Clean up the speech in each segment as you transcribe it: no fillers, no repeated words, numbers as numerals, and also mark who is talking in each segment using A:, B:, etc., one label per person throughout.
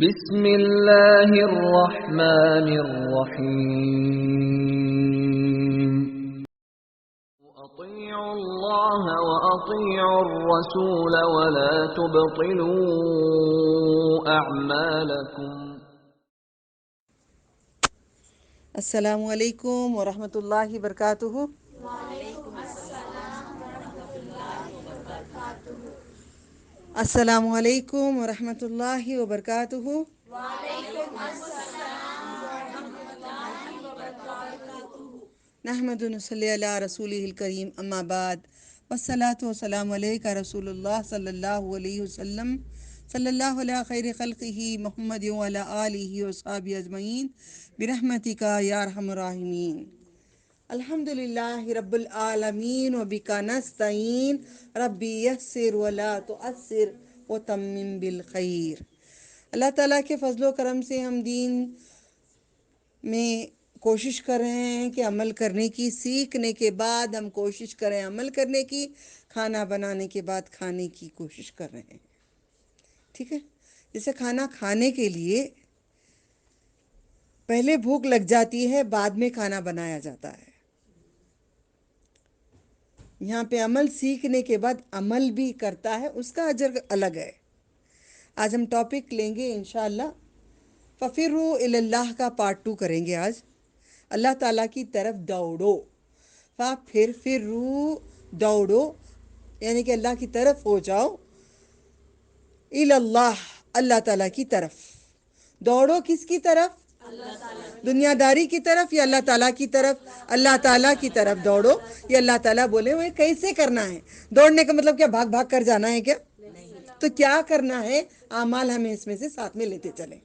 A: بسم اللہ الرحمن الرحیم اطیعوا اللہ واطیعوا الرسول ولا تبطلوا اعمالکم۔
B: السلام علیکم ورحمۃ اللہ وبرکاتہ۔ السلام علیکم ورحمۃ اللہ وبرکاتہ۔ نحمد ونصلی علی رسولہ الکریم، اما بعد، والصلاۃ والسلام علیک رسول اللہ صلی اللہ علیہ وسلم، صلی اللہ علیہ خیر خلقہ محمد وعلی آلہ وصحبہ اجمعین برحمتک یا ارحم الراحمین۔ الحمد للہ رب العالمین وبک نستعین، ربی یسر ولا تعسر وتمم بالخیر۔ اللہ تعالیٰ کے فضل و کرم سے ہم دین میں کوشش کر رہے ہیں کہ عمل کرنے کی، سیکھنے کے بعد ہم کوشش کریں عمل کرنے کی، کھانا بنانے کے بعد کھانے کی کوشش کر رہے ہیں۔ ٹھیک ہے، جیسے کھانا کھانے کے لیے پہلے بھوک لگ جاتی ہے، بعد میں کھانا بنایا جاتا ہے۔ یہاں پہ عمل سیکھنے کے بعد عمل بھی کرتا ہے، اس کا اجر الگ ہے۔ آج ہم ٹاپک لیں گے انشاءاللہ فَفِرُّوا إِلَى اللَّهِ کا پارٹ 2 کریں گے آج۔ اللہ تعالیٰ کی طرف دوڑو، فِرُّوا دوڑو، یعنی کہ اللہ کی طرف ہو جاؤ، إِلَى اللَّهِ اللہ تعالیٰ کی طرف۔ دوڑو کس کی طرف؟ دنیا داری کی طرف یا اللہ تعالیٰ کی طرف؟ اللہ تعالیٰ کی طرف دوڑو۔ یہ اللہ تعالیٰ بولے ہوئے کیسے کرنا ہے؟ دوڑنے کا مطلب کیا بھاگ بھاگ کر جانا ہے کیا؟ تو کیا کرنا ہے؟ اعمال ہمیں اس میں سے ساتھ میں لیتے چلیں۔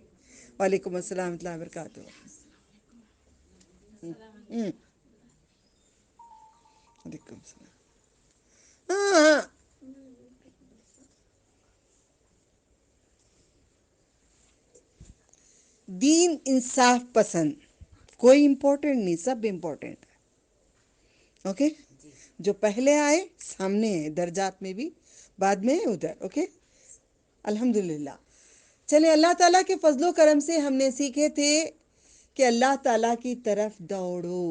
B: وعلیکم السلام ورحمۃ اللہ وبرکاتہ۔ وعلیکم السلام۔ ہاں، دین انصاف پسند، کوئی امپورٹنٹ نہیں، سب امپورٹنٹ ہے۔ اوکے، جو پہلے آئے سامنے ہے، درجات میں بھی بعد میں ادھر۔ اوکے، الحمدللہ۔ چلے، اللہ تعالیٰ کے فضل و کرم سے ہم نے سیکھے تھے کہ اللہ تعالیٰ کی طرف دوڑو،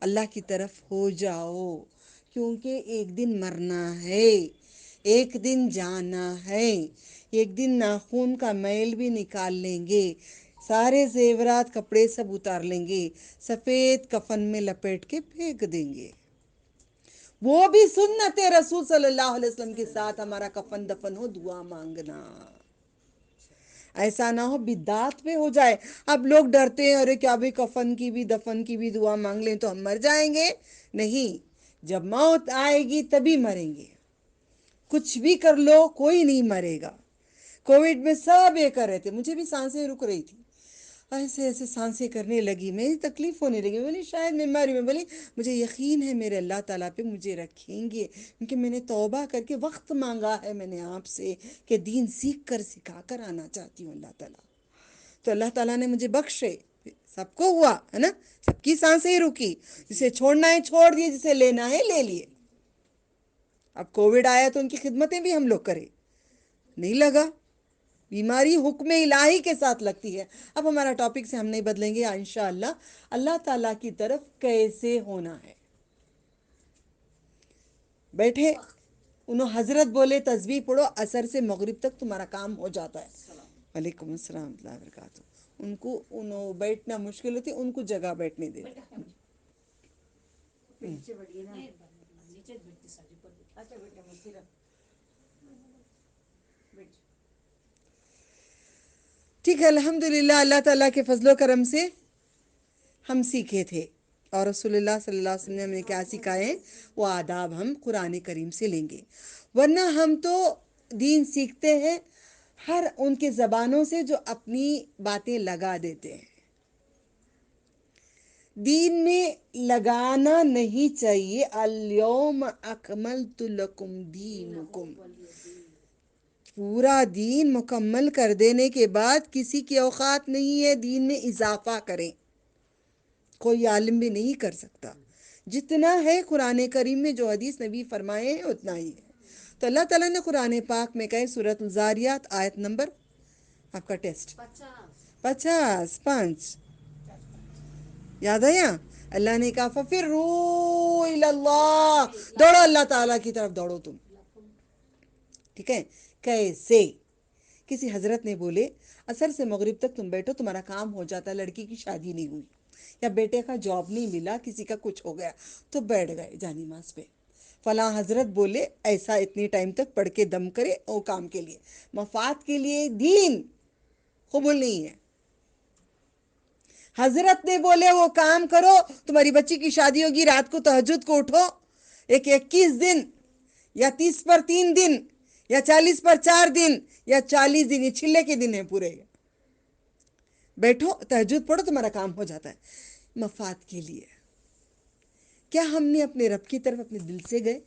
B: اللہ کی طرف ہو جاؤ، کیونکہ ایک دن مرنا ہے، ایک دن جانا ہے، ایک دن ناخون کا میل بھی نکال لیں گے، سارے زیورات کپڑے سب اتار لیں گے، سفید کفن میں لپیٹ کے پھینک دیں گے۔ وہ بھی سنت رسول صلی اللہ علیہ وسلم کے ساتھ ہمارا کفن دفن ہو، دعا مانگنا۔ ایسا نہ ہو بدعت پہ ہو جائے۔ اب لوگ ڈرتے ہیں، ارے کیا بھی کفن کی بھی دفن کی بھی دعا مانگ لیں تو ہم مر جائیں گے؟ نہیں، جب موت آئے گی تبھی مریں گے۔ کچھ بھی کر لو کوئی نہیں مرے گا۔ کووڈ میں سب یہ کر رہے تھے، مجھے بھی سانسیں رک رہی تھی، ایسے ایسے سانسیں کرنے لگی، میری تکلیف ہونے لگی، بولی شاید میں مری میں، بولی مجھے یقین ہے میرے اللہ تعالیٰ پہ مجھے رکھیں گے، کیونکہ میں نے توبہ کر کے وقت مانگا ہے میں نے آپ سے کہ دین سیکھ کر سکھا کر آنا چاہتی ہوں اللہ تعالیٰ۔ تو اللہ تعالیٰ نے مجھے بخشے، سب کو ہوا ہے نا، سب کی سانسیں رکی، جسے چھوڑنا ہے چھوڑ دیے، جسے لینا ہے لے لیے۔ اب کووڈ آیا تو ان کی خدمتیں بھی ہم لوگ کرے، نہیں لگا، بیماری حکم الہی کے ساتھ لگتی ہے۔ اب ہمارا ٹاپک سے ہم نہیں بدلیں گے انشاءاللہ، اللہ تعالیٰ کی طرف کیسے ہونا ہے۔ بیٹھے انہوں حضرت بولے تسبیح پڑھو، عصر سے مغرب تک تمہارا کام ہو جاتا ہے۔ وعلیکم السلام ورحمۃ اللہ وبرکاتہ۔ ان کو بیٹھنا مشکل ہوتی، ان کو جگہ بیٹھنے دیتے۔ ٹھیک ہے، الحمدللہ، اللہ تعالیٰ کے فضل و کرم سے ہم سیکھے تھے، اور رسول اللہ صلی اللہ علیہ وسلم نے کیا سکھائے وہ آداب ہم قرآن کریم سے لیں گے۔ ورنہ ہم تو دین سیکھتے ہیں ہر ان کے زبانوں سے جو اپنی باتیں لگا دیتے ہیں۔ دین میں لگانا نہیں چاہیے۔ الیوم اکملت لکم دینکم، پورا دین مکمل کر دینے کے بعد کسی کی اوقات نہیں ہے دین میں اضافہ کریں، کوئی عالم بھی نہیں کر سکتا۔ جتنا ہے قرآن کریم میں جو حدیث نبی فرمائے ہیں اتنا ہی ہے۔ تو اللہ تعالیٰ نے قرآن پاک میں کہے، سورۃ الزاریات آیت نمبر آپ کا ٹیسٹ 50 یاد آیا؟ اللہ نے کہا ففروا الی اللہ، دوڑو اللہ تعالیٰ کی طرف دوڑو تم. ٹھیک ہے؟ کیسے؟ کسی حضرت نے بولے عصر سے مغرب تک تم بیٹھو، تمہارا کام ہو جاتا، لڑکی کی شادی نہیں ہوئی یا بیٹے کا جاب نہیں ملا، کسی کا کچھ ہو گیا تو بیٹھ گئے جانماز پہ. فلاں حضرت بولے ایسا اتنی ٹائم تک پڑھ کے دم کرے، وہ کام کے لیے، مفاد کے لیے دین قبول نہیں ہے. حضرت نے بولے وہ کام کرو، تمہاری بچی کی شادی ہوگی، رات کو تہجد کو اٹھو، 21 دن یا 30 پر 3 دن یا 40 پر 4 دن یا 40 دن، یہ چھلے کے دن ہیں پورے، بیٹھو تہجد پڑھو، تمہارا کام ہو جاتا ہے. مفاد کے لیے. کیا ہم نے اپنے رب کی طرف اپنے دل سے گئے؟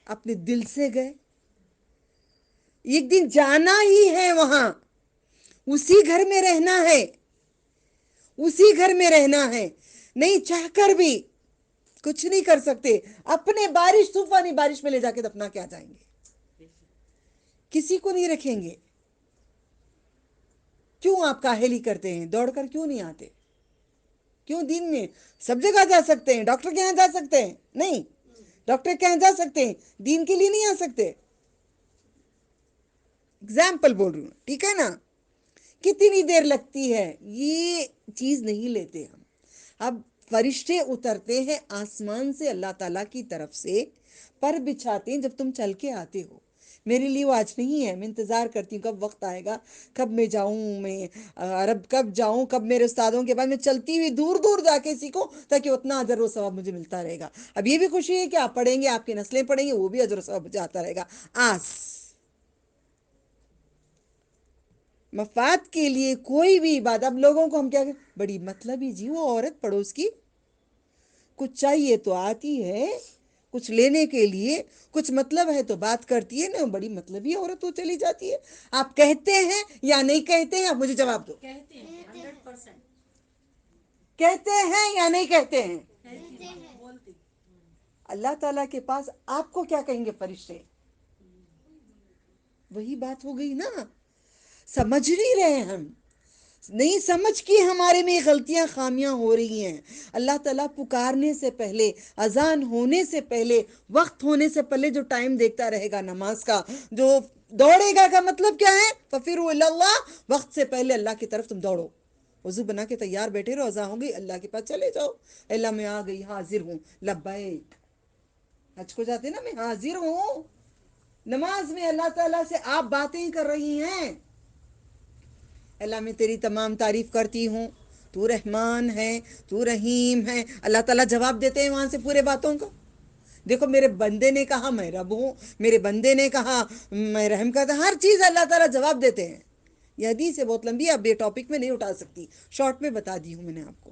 B: اپنے دل سے گئے؟ ایک دن جانا ہی ہے وہاں، اسی گھر میں رہنا ہے، اسی گھر میں رہنا ہے، نہیں چاہ کر بھی کچھ نہیں کر سکتے. اپنے بارش طوفانی بارش میں لے جا کے دفنا کے آ جائیں گے، کسی کو نہیں رکھیں گے. کیوں آپ کاہلی کرتے ہیں؟ دوڑ کر کیوں نہیں آتے؟ کیوں دین میں سب جگہ جا سکتے ہیں، ڈاکٹر کے یہاں جا سکتے ہیں، نہیں ڈاکٹر کے یہاں جا سکتے ہیں، دین کے لیے نہیں آ سکتے. اگزامپل بول رہی ہوں، ٹھیک ہے نا؟ کتنی دیر لگتی ہے، یہ چیز نہیں لیتے ہم. اب فرشتے اترتے ہیں آسمان سے اللہ تعالیٰ کی طرف سے، پر بچھاتے ہیں جب تم چل کے آتے ہو. میرے لیے وہ آج نہیں ہے، میں انتظار کرتی ہوں کب وقت آئے گا، کب میں جاؤں، میں عرب کب جاؤں، کب میرے استادوں کے بعد میں چلتی ہوئی دور دور جا کے سیکھوں، تاکہ اتنا اجر و ثواب مجھے ملتا رہے گا. اب یہ بھی خوشی ہے کہ آپ پڑھیں گے، آپ کی نسلیں پڑھیں گے، وہ بھی اجر و ثواب مجھے آتا رہے گا. مفاد کے لیے کوئی بھی بات. اب لوگوں کو ہم کیا کہ بڑی مطلبی جی وہ عورت پڑوس کی، کچھ چاہیے تو آتی ہے، کچھ لینے کے لیے کچھ مطلب ہے تو بات کرتی ہے نا، بڑی مطلبی عورت تو چلی جاتی ہے. آپ کہتے ہیں یا نہیں کہتے ہیں؟ آپ مجھے جواب دو. کہتے ہیں یا نہیں کہتے ہیں؟ اللہ تعالیٰ کے پاس آپ کو کیا کہیں گے فرشتے؟ وہی بات ہو گئی نا. سمجھ نہیں رہے ہم، نہیں سمجھ کی ہمارے میں غلطیاں خامیاں ہو رہی ہیں. اللہ تعالیٰ پکارنے سے پہلے، اذان ہونے سے پہلے، وقت ہونے سے پہلے جو ٹائم دیکھتا رہے گا نماز کا، جو دوڑے گا کا مطلب کیا ہے؟ ففروا الی اللہ، وقت سے پہلے اللہ کی طرف تم دوڑو. وضو بنا کے تیار بیٹھے رہو، اذان ہوگی اللہ کے پاس چلے جاؤ، اللہ میں آ گئی، حاضر ہوں، لبیک. حج کو جاتے نا، میں حاضر ہوں. نماز میں اللہ تعالیٰ سے آپ باتیں کر رہی ہیں، اللہ میں تیری تمام تعریف کرتی ہوں، تو رحمان ہے، تو رحیم ہے. اللہ تعالیٰ جواب دیتے ہیں وہاں سے پورے باتوں کا. دیکھو میرے بندے نے کہا میں رب ہوں، میرے بندے نے کہا میں رحم کرتا، ہر چیز اللہ تعالیٰ جواب دیتے ہیں. یہ حدیث ہے بہت لمبی ہے، اب یہ ٹاپک میں نہیں اٹھا سکتی، شارٹ میں بتا دی ہوں میں نے آپ کو.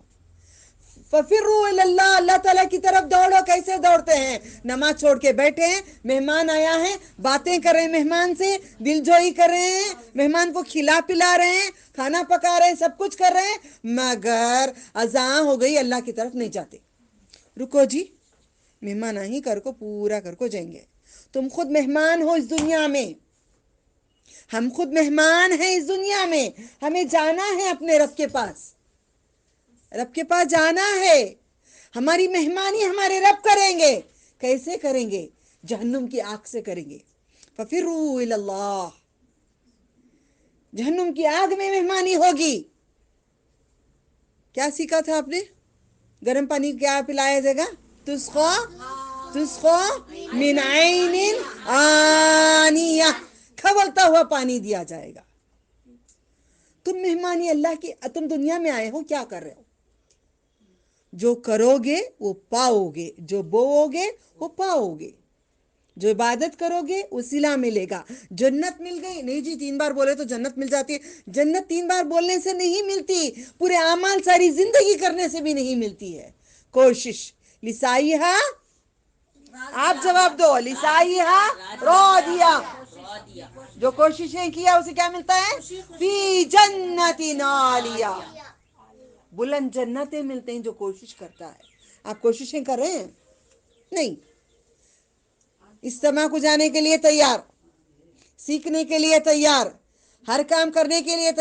B: ففروا الی اللہ، اللہ تعالیٰ کی طرف دوڑو. کیسے دوڑتے ہیں؟ نماز چھوڑ کے بیٹھے ہیں، مہمان آیا ہے، باتیں کر رہے ہیں مہمان سے، دل جوئی کر رہے ہیں، مہمان کو کھلا پلا رہے ہیں، کھانا پکا رہے ہیں، سب کچھ کر رہے ہیں، مگر اذان ہو گئی اللہ کی طرف نہیں جاتے. رکو جی، مہمان آئیں گے، کر کو پورا کر کو جائیں گے. تم خود مہمان ہو اس دنیا میں، ہم خود مہمان ہیں اس دنیا میں. ہمیں جانا ہے اپنے رب کے پاس، رب کے پاس جانا ہے. ہماری مہمانی ہمارے رب کریں گے. کیسے کریں گے؟ جہنم کی آگ سے کریں گے. ففروا الی اللہ، جہنم کی آگ میں مہمانی ہوگی. کیا سیکھا تھا آپ نے؟ گرم پانی کیا پلایا جائے گا؟ تسقا من عین آنیہ، کھولتا ہوا پانی دیا جائے گا. تم مہمانی اللہ کی، تم دنیا میں آئے ہو، کیا کر رہے ہو؟ جو کرو گے وہ پاؤ گے، جو بوؤ گے وہ پاؤ گے. جو عبادت کرو گے وہ صلہ ملے گا. جنت مل گئی نہیں جی، 3 بار بولے تو جنت مل جاتی ہے. جنت 3 بار بولنے سے نہیں ملتی، پورے اعمال ساری زندگی کرنے سے بھی نہیں ملتی ہے. کوشش لسائیہا، آپ جواب دو، لسائیہا راضیہ. جو کوششیں کیا اسے کیا ملتا ہے؟ فی جنت عالیہ، بلند جنتیں ملتے ہیں جو کوشش کرتا ہے. آپ کوششیں کر رہے ہیں؟ نہیں. استماع کو جانے کے لیے تیار، سیکھنے کے لیے تیار، ہر کام کرنے کے لیے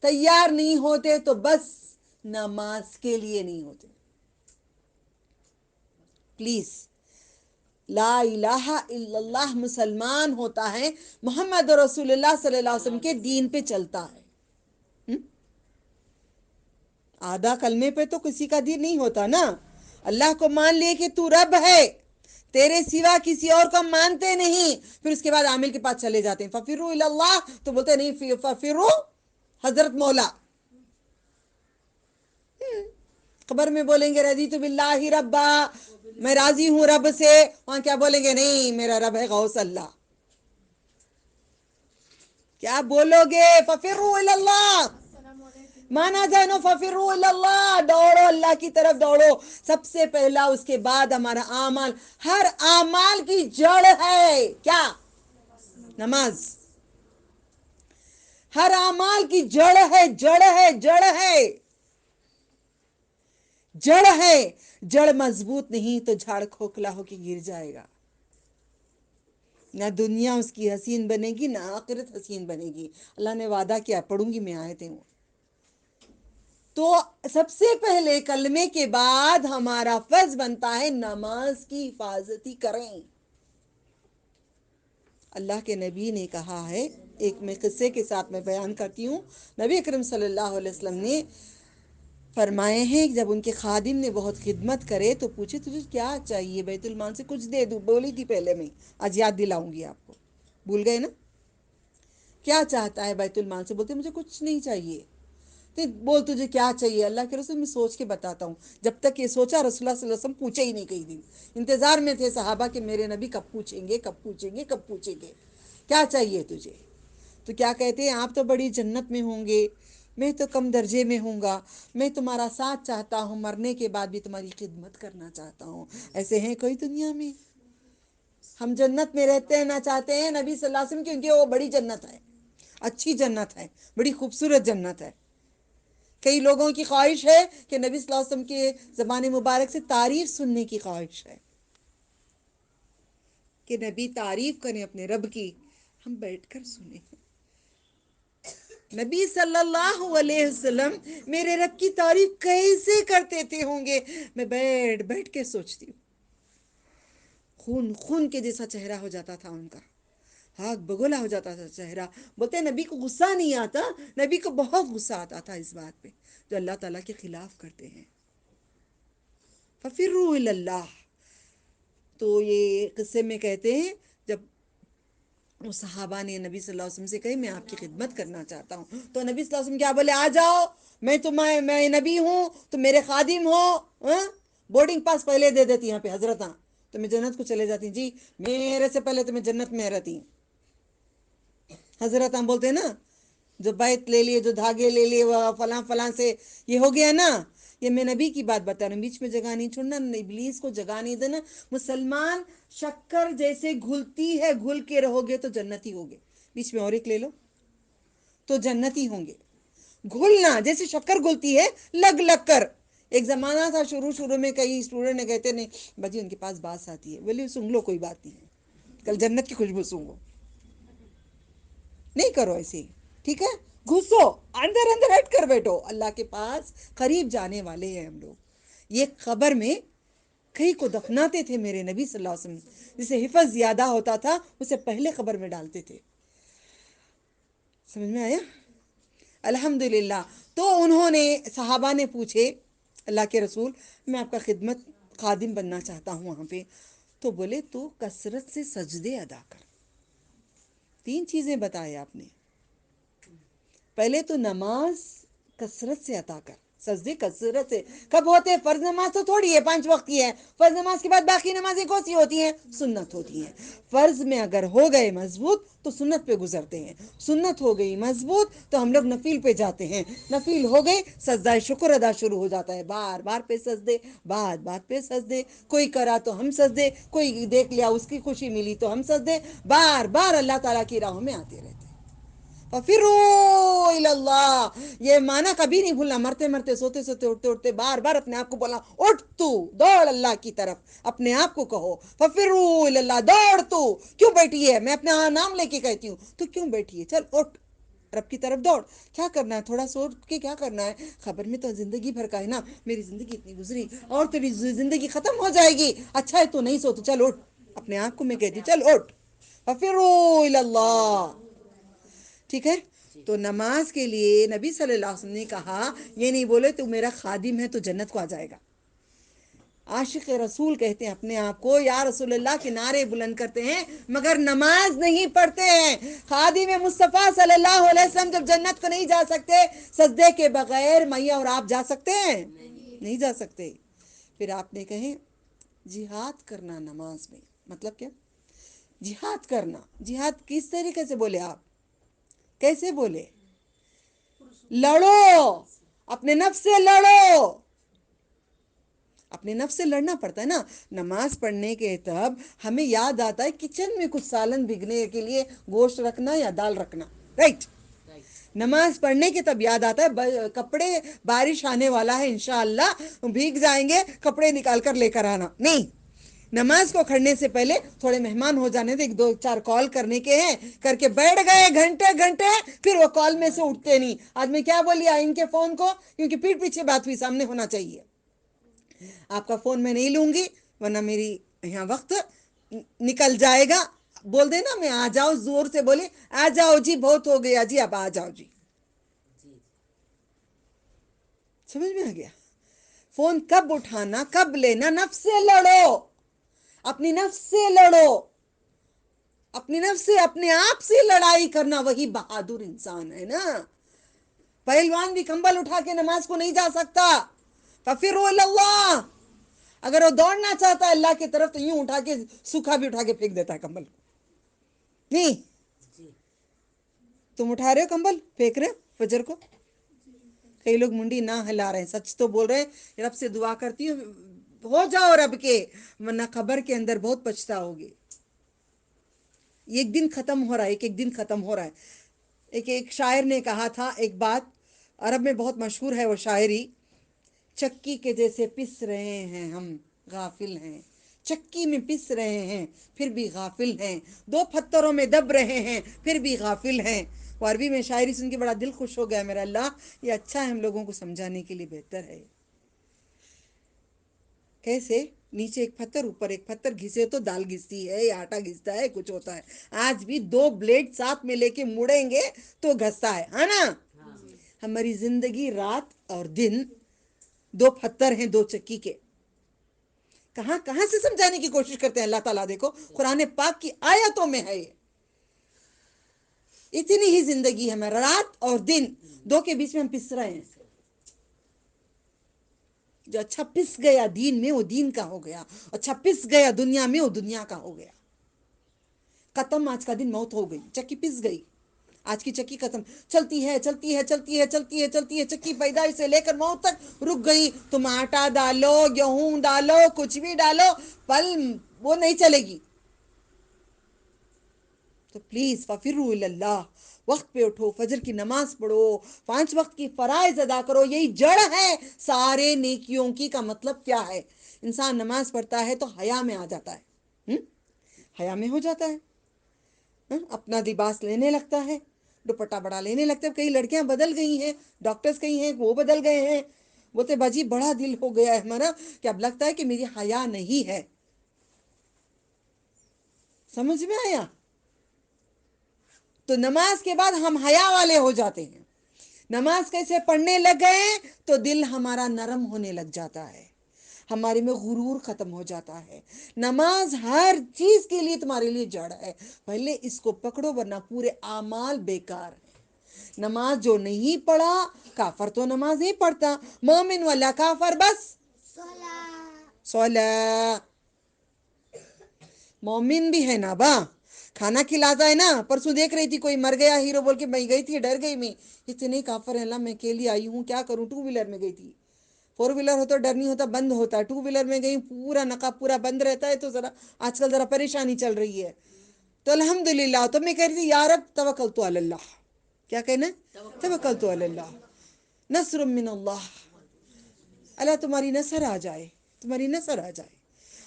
B: تیار نہیں ہوتے تو بس نماز کے لیے نہیں ہوتے. پلیز، لا الہ الا اللہ مسلمان ہوتا ہے، محمد رسول اللہ صلی اللہ علیہ وسلم کے دین پہ چلتا ہے. آدھا کلمے پہ تو کسی کا دین نہیں ہوتا نا. اللہ کو مان لے کہ تو رب ہے، تیرے سوا کسی اور کو مانتے نہیں، پھر اس کے بعد عامل کے پاس چلے جاتے ہیں ففروا الی اللہ، تو بولتے نہیں ففروا حضرت مولا. قبر میں بولیں گے رضیت باللہ ربا، میں راضی ہوں رب سے، وہاں کیا بولیں گے؟ نہیں، میرا رب ہے غوث اللہ. کیا بولو گے؟ ففروا الی اللہ. مانا جانو ففروا الی اللہ، دوڑو اللہ کی طرف دوڑو. سب سے پہلا، اس کے بعد ہمارا اعمال. ہر اعمال کی جڑ ہے کیا؟ نماز. ہر اعمال کی جڑ ہے، جڑ ہے، جڑ ہے، جڑ ہے. جڑ مضبوط نہیں تو جھاڑ کھوکھلا ہو کے گر جائے گا. نہ دنیا اس کی حسین بنے گی، نہ آخرت حسین بنے گی. اللہ نے وعدہ کیا، پڑھوں گی میں آیتیں. تو سب سے پہلے کلمے کے بعد ہمارا فرض بنتا ہے نماز کی حفاظتی کریں. اللہ کے نبی نے کہا ہے، ایک میں قصے کے ساتھ میں بیان کرتی ہوں. نبی اکرم صلی اللہ علیہ وسلم نے فرمائے ہیں کہ جب ان کے خادم نے بہت خدمت کرے تو پوچھے تجھے کیا چاہیے؟ بیت المال سے کچھ دے دوں. بولی تھی پہلے میں، آج یاد دلاؤں گی آپ کو. بھول گئے نا؟ کیا چاہتا ہے بیت المال سے؟ بولتے مجھے کچھ نہیں چاہیے. تو بول تجھے کیا چاہیے؟ اللہ کے رسول میں سوچ کے بتاتا ہوں. جب تک یہ سوچا رسول اللہ صلی اللہ علیہ وسلم پوچھے ہی نہیں کئی دن. انتظار میں تھے صحابہ کہ میرے نبی کب پوچھیں گے، کب پوچھیں گے، کب پوچھیں گے. کیا چاہیے تجھے؟ تو کیا کہتے ہیں؟ آپ تو بڑی جنت میں ہوں گے، میں تو کم درجے میں ہوں گا. میں تمہارا ساتھ چاہتا ہوں، مرنے کے بعد بھی تمہاری خدمت کرنا چاہتا ہوں. ایسے ہیں کوئی دنیا میں؟ ہم جنت میں رہنا چاہتے ہیں نبی صلی اللہ علیہ وسلم، کیونکہ وہ بڑی جنت ہے، اچھی جنت ہے، بڑی خوبصورت جنت ہے. کئی لوگوں کی خواہش ہے کہ نبی صلی اللہ علیہ وسلم کے زبان مبارک سے تعریف سننے کی خواہش ہے، کہ نبی تعریف کریں اپنے رب کی، ہم بیٹھ کر سنیں. نبی صلی اللہ علیہ وسلم میرے رب کی تعریف کیسے کرتے تھے ہوں گے؟ میں بیٹھ بیٹھ کے سوچتی ہوں. خون خون کے جیسا چہرہ ہو جاتا تھا ان کا، آگ بگولا ہو جاتا تھا چہرہ. بولتے نبی کو غصہ نہیں آتا، نبی کو بہت غصہ آتا تھا اس بات پہ جو اللہ تعالیٰ کے خلاف کرتے ہیں. ففروا الی اللہ. تو یہ قصے میں کہتے ہیں جب وہ صحابہ نے نبی صلی اللہ علیہ وسلم سے کہے میں آپ کی خدمت کرنا چاہتا ہوں، تو نبی صلی اللہ علیہ وسلم کیا بولے؟ آ جاؤ، میں نبی ہوں، تم میرے خادم ہو. بورڈنگ پاس پہلے دے دیتی یہاں پہ حضرت، تو میں جنت کو چلے جاتی. جی میرے سے پہلے تو میں جنت میں رہتی. حضرت ہم بولتے ہیں نا، جو بیت لے لیے، جو دھاگے لے لیے، وہ فلاں فلاں سے یہ ہو گیا نا. یہ میں نبی کی بات بتا رہا ہوں. بیچ میں جگہ نہیں چھوڑنا، ابلیس کو جگہ نہیں دینا. مسلمان شکر جیسے گھلتی ہے، گھل کے رہو گے تو جنتی ہوگے. بیچ میں اور ایک لے لو تو جنتی ہوں گے. گھلنا جیسے شکر گھلتی ہے لگ لگ کر. ایک زمانہ تھا شروع میں کئی اسٹوڈنٹ نے کہتے نہیں بجی ان کے پاس بات آتی ہے. بولیے سن لو، کوئی بات نہیں ہے، کل جنت کی خوشبو سونگو. نہیں کرو ایسے، ٹھیک ہے؟ گھسو اندر اندر ہٹ کر بیٹھو. اللہ کے پاس قریب جانے والے ہیں ہم لوگ. یہ خبر میں کئی کو دفناتے تھے میرے نبی صلی اللہ علیہ وسلم. جسے حفظ زیادہ ہوتا تھا اسے پہلے قبر میں ڈالتے تھے. سمجھ میں آیا؟ الحمدللہ. تو انہوں نے، صحابہ نے پوچھے اللہ کے رسول میں آپ کا خدمت خادم بننا چاہتا ہوں وہاں پہ. تو بولے تو کثرت سے سجدے ادا کر. 3 چیزیں بتائے آپ نے. پہلے تو نماز کثرت سے ادا کر، سجدے کثرت سے. کب ہوتے؟ فرض نماز تو تھوڑی ہے، 5 وقت کی ہے. فرض نماز کے بعد باقی نمازیں کون سی ہوتی ہیں؟ سنت ہوتی ہیں. فرض میں اگر ہو گئے مضبوط تو سنت پہ گزرتے ہیں. سنت ہو گئی مضبوط تو ہم لوگ نفل پہ جاتے ہیں. نفل ہو گئے، سجدہ شکر ادا شروع ہو جاتا ہے. بار بار پہ سجدے، بار بار پہ سجدے. کوئی کرا تو ہم سجدے، کوئی دیکھ لیا اس کی خوشی ملی تو ہم سجدے. بار بار اللہ تعالیٰ کی راہوں میں آتے رہتے. ففروا الی اللہ. یہ معنی کبھی نہیں بھولنا. مرتے مرتے، سوتے سوتے، اٹھتے اٹھتے بار بار اپنے آپ کو بولا اٹھ تو دوڑ اللہ کی طرف. اپنے آپ کو کہو ففروا الی اللہ، دوڑ تو. کیوں بیٹھی ہے؟ میں اپنا نام لے کے کہتی ہوں تو کیوں بیٹھی ہے؟ چل اٹھ. رب کی طرف دوڑ. کیا کرنا ہے؟ تھوڑا سوچ کے کیا کرنا ہے؟ خبر میں تو زندگی بھر کا ہے نا. میری زندگی اتنی گزری اور تیری زندگی ختم ہو جائے گی. اچھا ہے تو نہیں سو تو چل اٹھ. اپنے آپ کو میں کہتی ہوں چل اٹھ. ففروا الی اللہ. ٹھیک ہے. تو نماز کے لیے نبی صلی اللہ علیہ وسلم نے کہا یہ نہیں بولے تو میرا خادم ہے تو جنت کو آ جائے گا. عاشق رسول کہتے ہیں اپنے آپ کو یا رسول اللہ کے نعرے بلند کرتے ہیں مگر نماز نہیں پڑھتے ہیں. خادم مصطفیٰ صلی اللہ علیہ وسلم جب جنت کو نہیں جا سکتے سجدے کے بغیر میں اور آپ جا سکتے ہیں؟ نہیں جا سکتے. پھر آپ نے کہیں جہاد کرنا نماز میں مطلب کیا؟ جہاد کرنا. جہاد کس طریقے سے بولے آپ؟ کیسے بولے؟ لڑو, اپنے نفس سے لڑو. اپنے نفس سے لڑنا پڑتا ہے نا. نماز پڑھنے کے تب ہمیں یاد آتا ہے کچن میں کچھ سالن بھگنے کے لیے گوشت رکھنا یا دال رکھنا. رائٹ. نماز پڑھنے کے تب یاد آتا ہے کپڑے بارش آنے والا ہے انشاءاللہ بھیگ جائیں گے کپڑے نکال کر لے کر آنا. نہیں, نماز کو کھڑنے سے پہلے تھوڑے مہمان ہو جانے تھے, 2-4 کال کرنے کے ہیں, کر کے بیٹھ گئے گھنٹے پھر وہ کال میں سے اٹھتے نہیں. آج میں کیا بولی ان کے فون کو کیونکہ پیٹ پیچھے بات ہوئی, سامنے ہونا چاہیے. آپ کا فون میں نہیں لوں گی ورنہ میری یہاں وقت نکل جائے گا. بول دینا میں آ جاؤ, زور سے بولے آ جاؤ جی, بہت ہو گیا جی, اب آ جاؤ جی. سمجھ میں آ گیا؟ فون کب اٹھانا کب لینا, نفس سے لڑو. اپنی نفس سے لڑو. اپنی نفس سے اپنے آپ سے لڑائی کرنا وہی بہادر انسان ہے نا. پہلوان بھی کمبل اٹھا کے نماز کو نہیں جا سکتا. ففروا الی اللہ. اگر وہ دوڑنا چاہتا ہے اللہ کی طرف تو یوں اٹھا کے سوکھا بھی اٹھا کے پھینک دیتا ہے کمبل کو. نہیں تم اٹھا رہے ہو کمبل پھینک رہے ہو فجر کو. کئی لوگ منڈی نہ ہلا رہے ہیں, سچ تو بول رہے ہیں. رب سے دعا کرتی ہوں ہو جاؤ رب کے, ورنہ قبر کے اندر بہت پچھتاؤ گے. ایک دن ختم ہو رہا ہے, ایک دن ختم ہو رہا ہے. ایک شاعر نے کہا تھا ایک بات, عرب میں بہت مشہور ہے وہ شاعری. چکی کے جیسے پس رہے ہیں ہم غافل ہیں. چکی میں پس رہے ہیں پھر بھی غافل ہیں. 2 پتھروں میں دب رہے ہیں پھر بھی غافل ہیں. وہ عربی میں شاعری سن کے بڑا دل خوش ہو گیا میرا اللہ, یہ اچھا ہے ہم لوگوں کو سمجھانے کے لیے بہتر ہے. کیسے؟ نیچے ایک پتھر اوپر ایک پتھر, گھسے تو دال گھستی ہے یا آٹا گھستا ہے, کچھ ہوتا ہے. آج بھی 2 بلیڈ ساتھ میں لے کے مڑیں گے تو گھستا ہے نا. ہماری زندگی رات اور دن 2 پتھر ہیں 2 چکی کے. کہاں سے سمجھانے کی کوشش کرتے ہیں اللہ تعالیٰ. دیکھو قرآن پاک کی آیتوں میں ہے. اتنی ہی زندگی ہے, رات اور دن 2 کے بیچ میں ہم پس رہے ہیں. جو اچھا پس گیا دین میں وہ دین کا ہو گیا, اچھا پس گیا دنیا میں وہ دنیا کا ہو گیا. ختم آج کا دن, موت ہو گئی, چکی پس گئی. آج کی چکی ختم. چلتی ہے چکی پیدائش سے لے کر موت تک رک گئی. تم آٹا ڈالو, گیہوں ڈالو, کچھ بھی ڈالو, پل وہ نہیں چلے گی. تو پلیز ففروا الی اللہ. وقت پہ اٹھو, فجر کی نماز پڑھو, 5 وقت کی فرائض ادا کرو. یہی جڑ ہے سارے نیکیوں کی. کا مطلب کیا ہے؟ انسان نماز پڑھتا ہے تو حیا میں آ جاتا ہے, حیا میں ہو جاتا ہے, اپنا لباس لینے لگتا ہے, دوپٹہ بڑا لینے لگتا ہے. کئی لڑکیاں بدل گئی ہیں, ڈاکٹرز کئی ہیں وہ بدل گئے ہیں. بولتے باجی بڑا دل ہو گیا ہے ہمارا کہ اب لگتا ہے کہ میری حیا نہیں ہے. سمجھ میں آیا؟ تو نماز کے بعد ہم حیا والے ہو جاتے ہیں. نماز کیسے پڑھنے لگ گئے تو دل ہمارا نرم ہونے لگ جاتا ہے, ہمارے میں غرور ختم ہو جاتا ہے. نماز ہر چیز کے لیے تمہارے لیے جڑ ہے, پہلے اس کو پکڑو ورنہ پورے اعمال بیکار ہیں. نماز جو نہیں پڑھا, کافر تو نماز نہیں پڑھتا, مومن والا کافر بس صلاح. مومن بھی ہے نا با, کھانا کھلاتا ہے نا. پرسوں دیکھ رہی تھی کوئی مر گیا ہیرو بول کے, میں گئی تھی ڈر گئی. میں اتنے کافر ہیں اللہ, میں اکیلی آئی ہوں کیا کروں. 2 ویلر میں گئی تھی, 4 ویلر ہوتا ڈر نہیں ہوتا, بند ہوتا ہے. 2 ویلر میں گئی, پورا نقاب پورا بند رہتا ہے, تو ذرا آج کل ذرا پریشانی چل رہی ہے. تو الحمدللہ, تو میں کہہ رہی تھی یا رب توکلت علی اللہ. کیا کہنا ہے؟ توکلت علی اللہ, نصر من اللہ. اللہ تمہاری نصر آ جائے, تمہاری نصر آ جائے.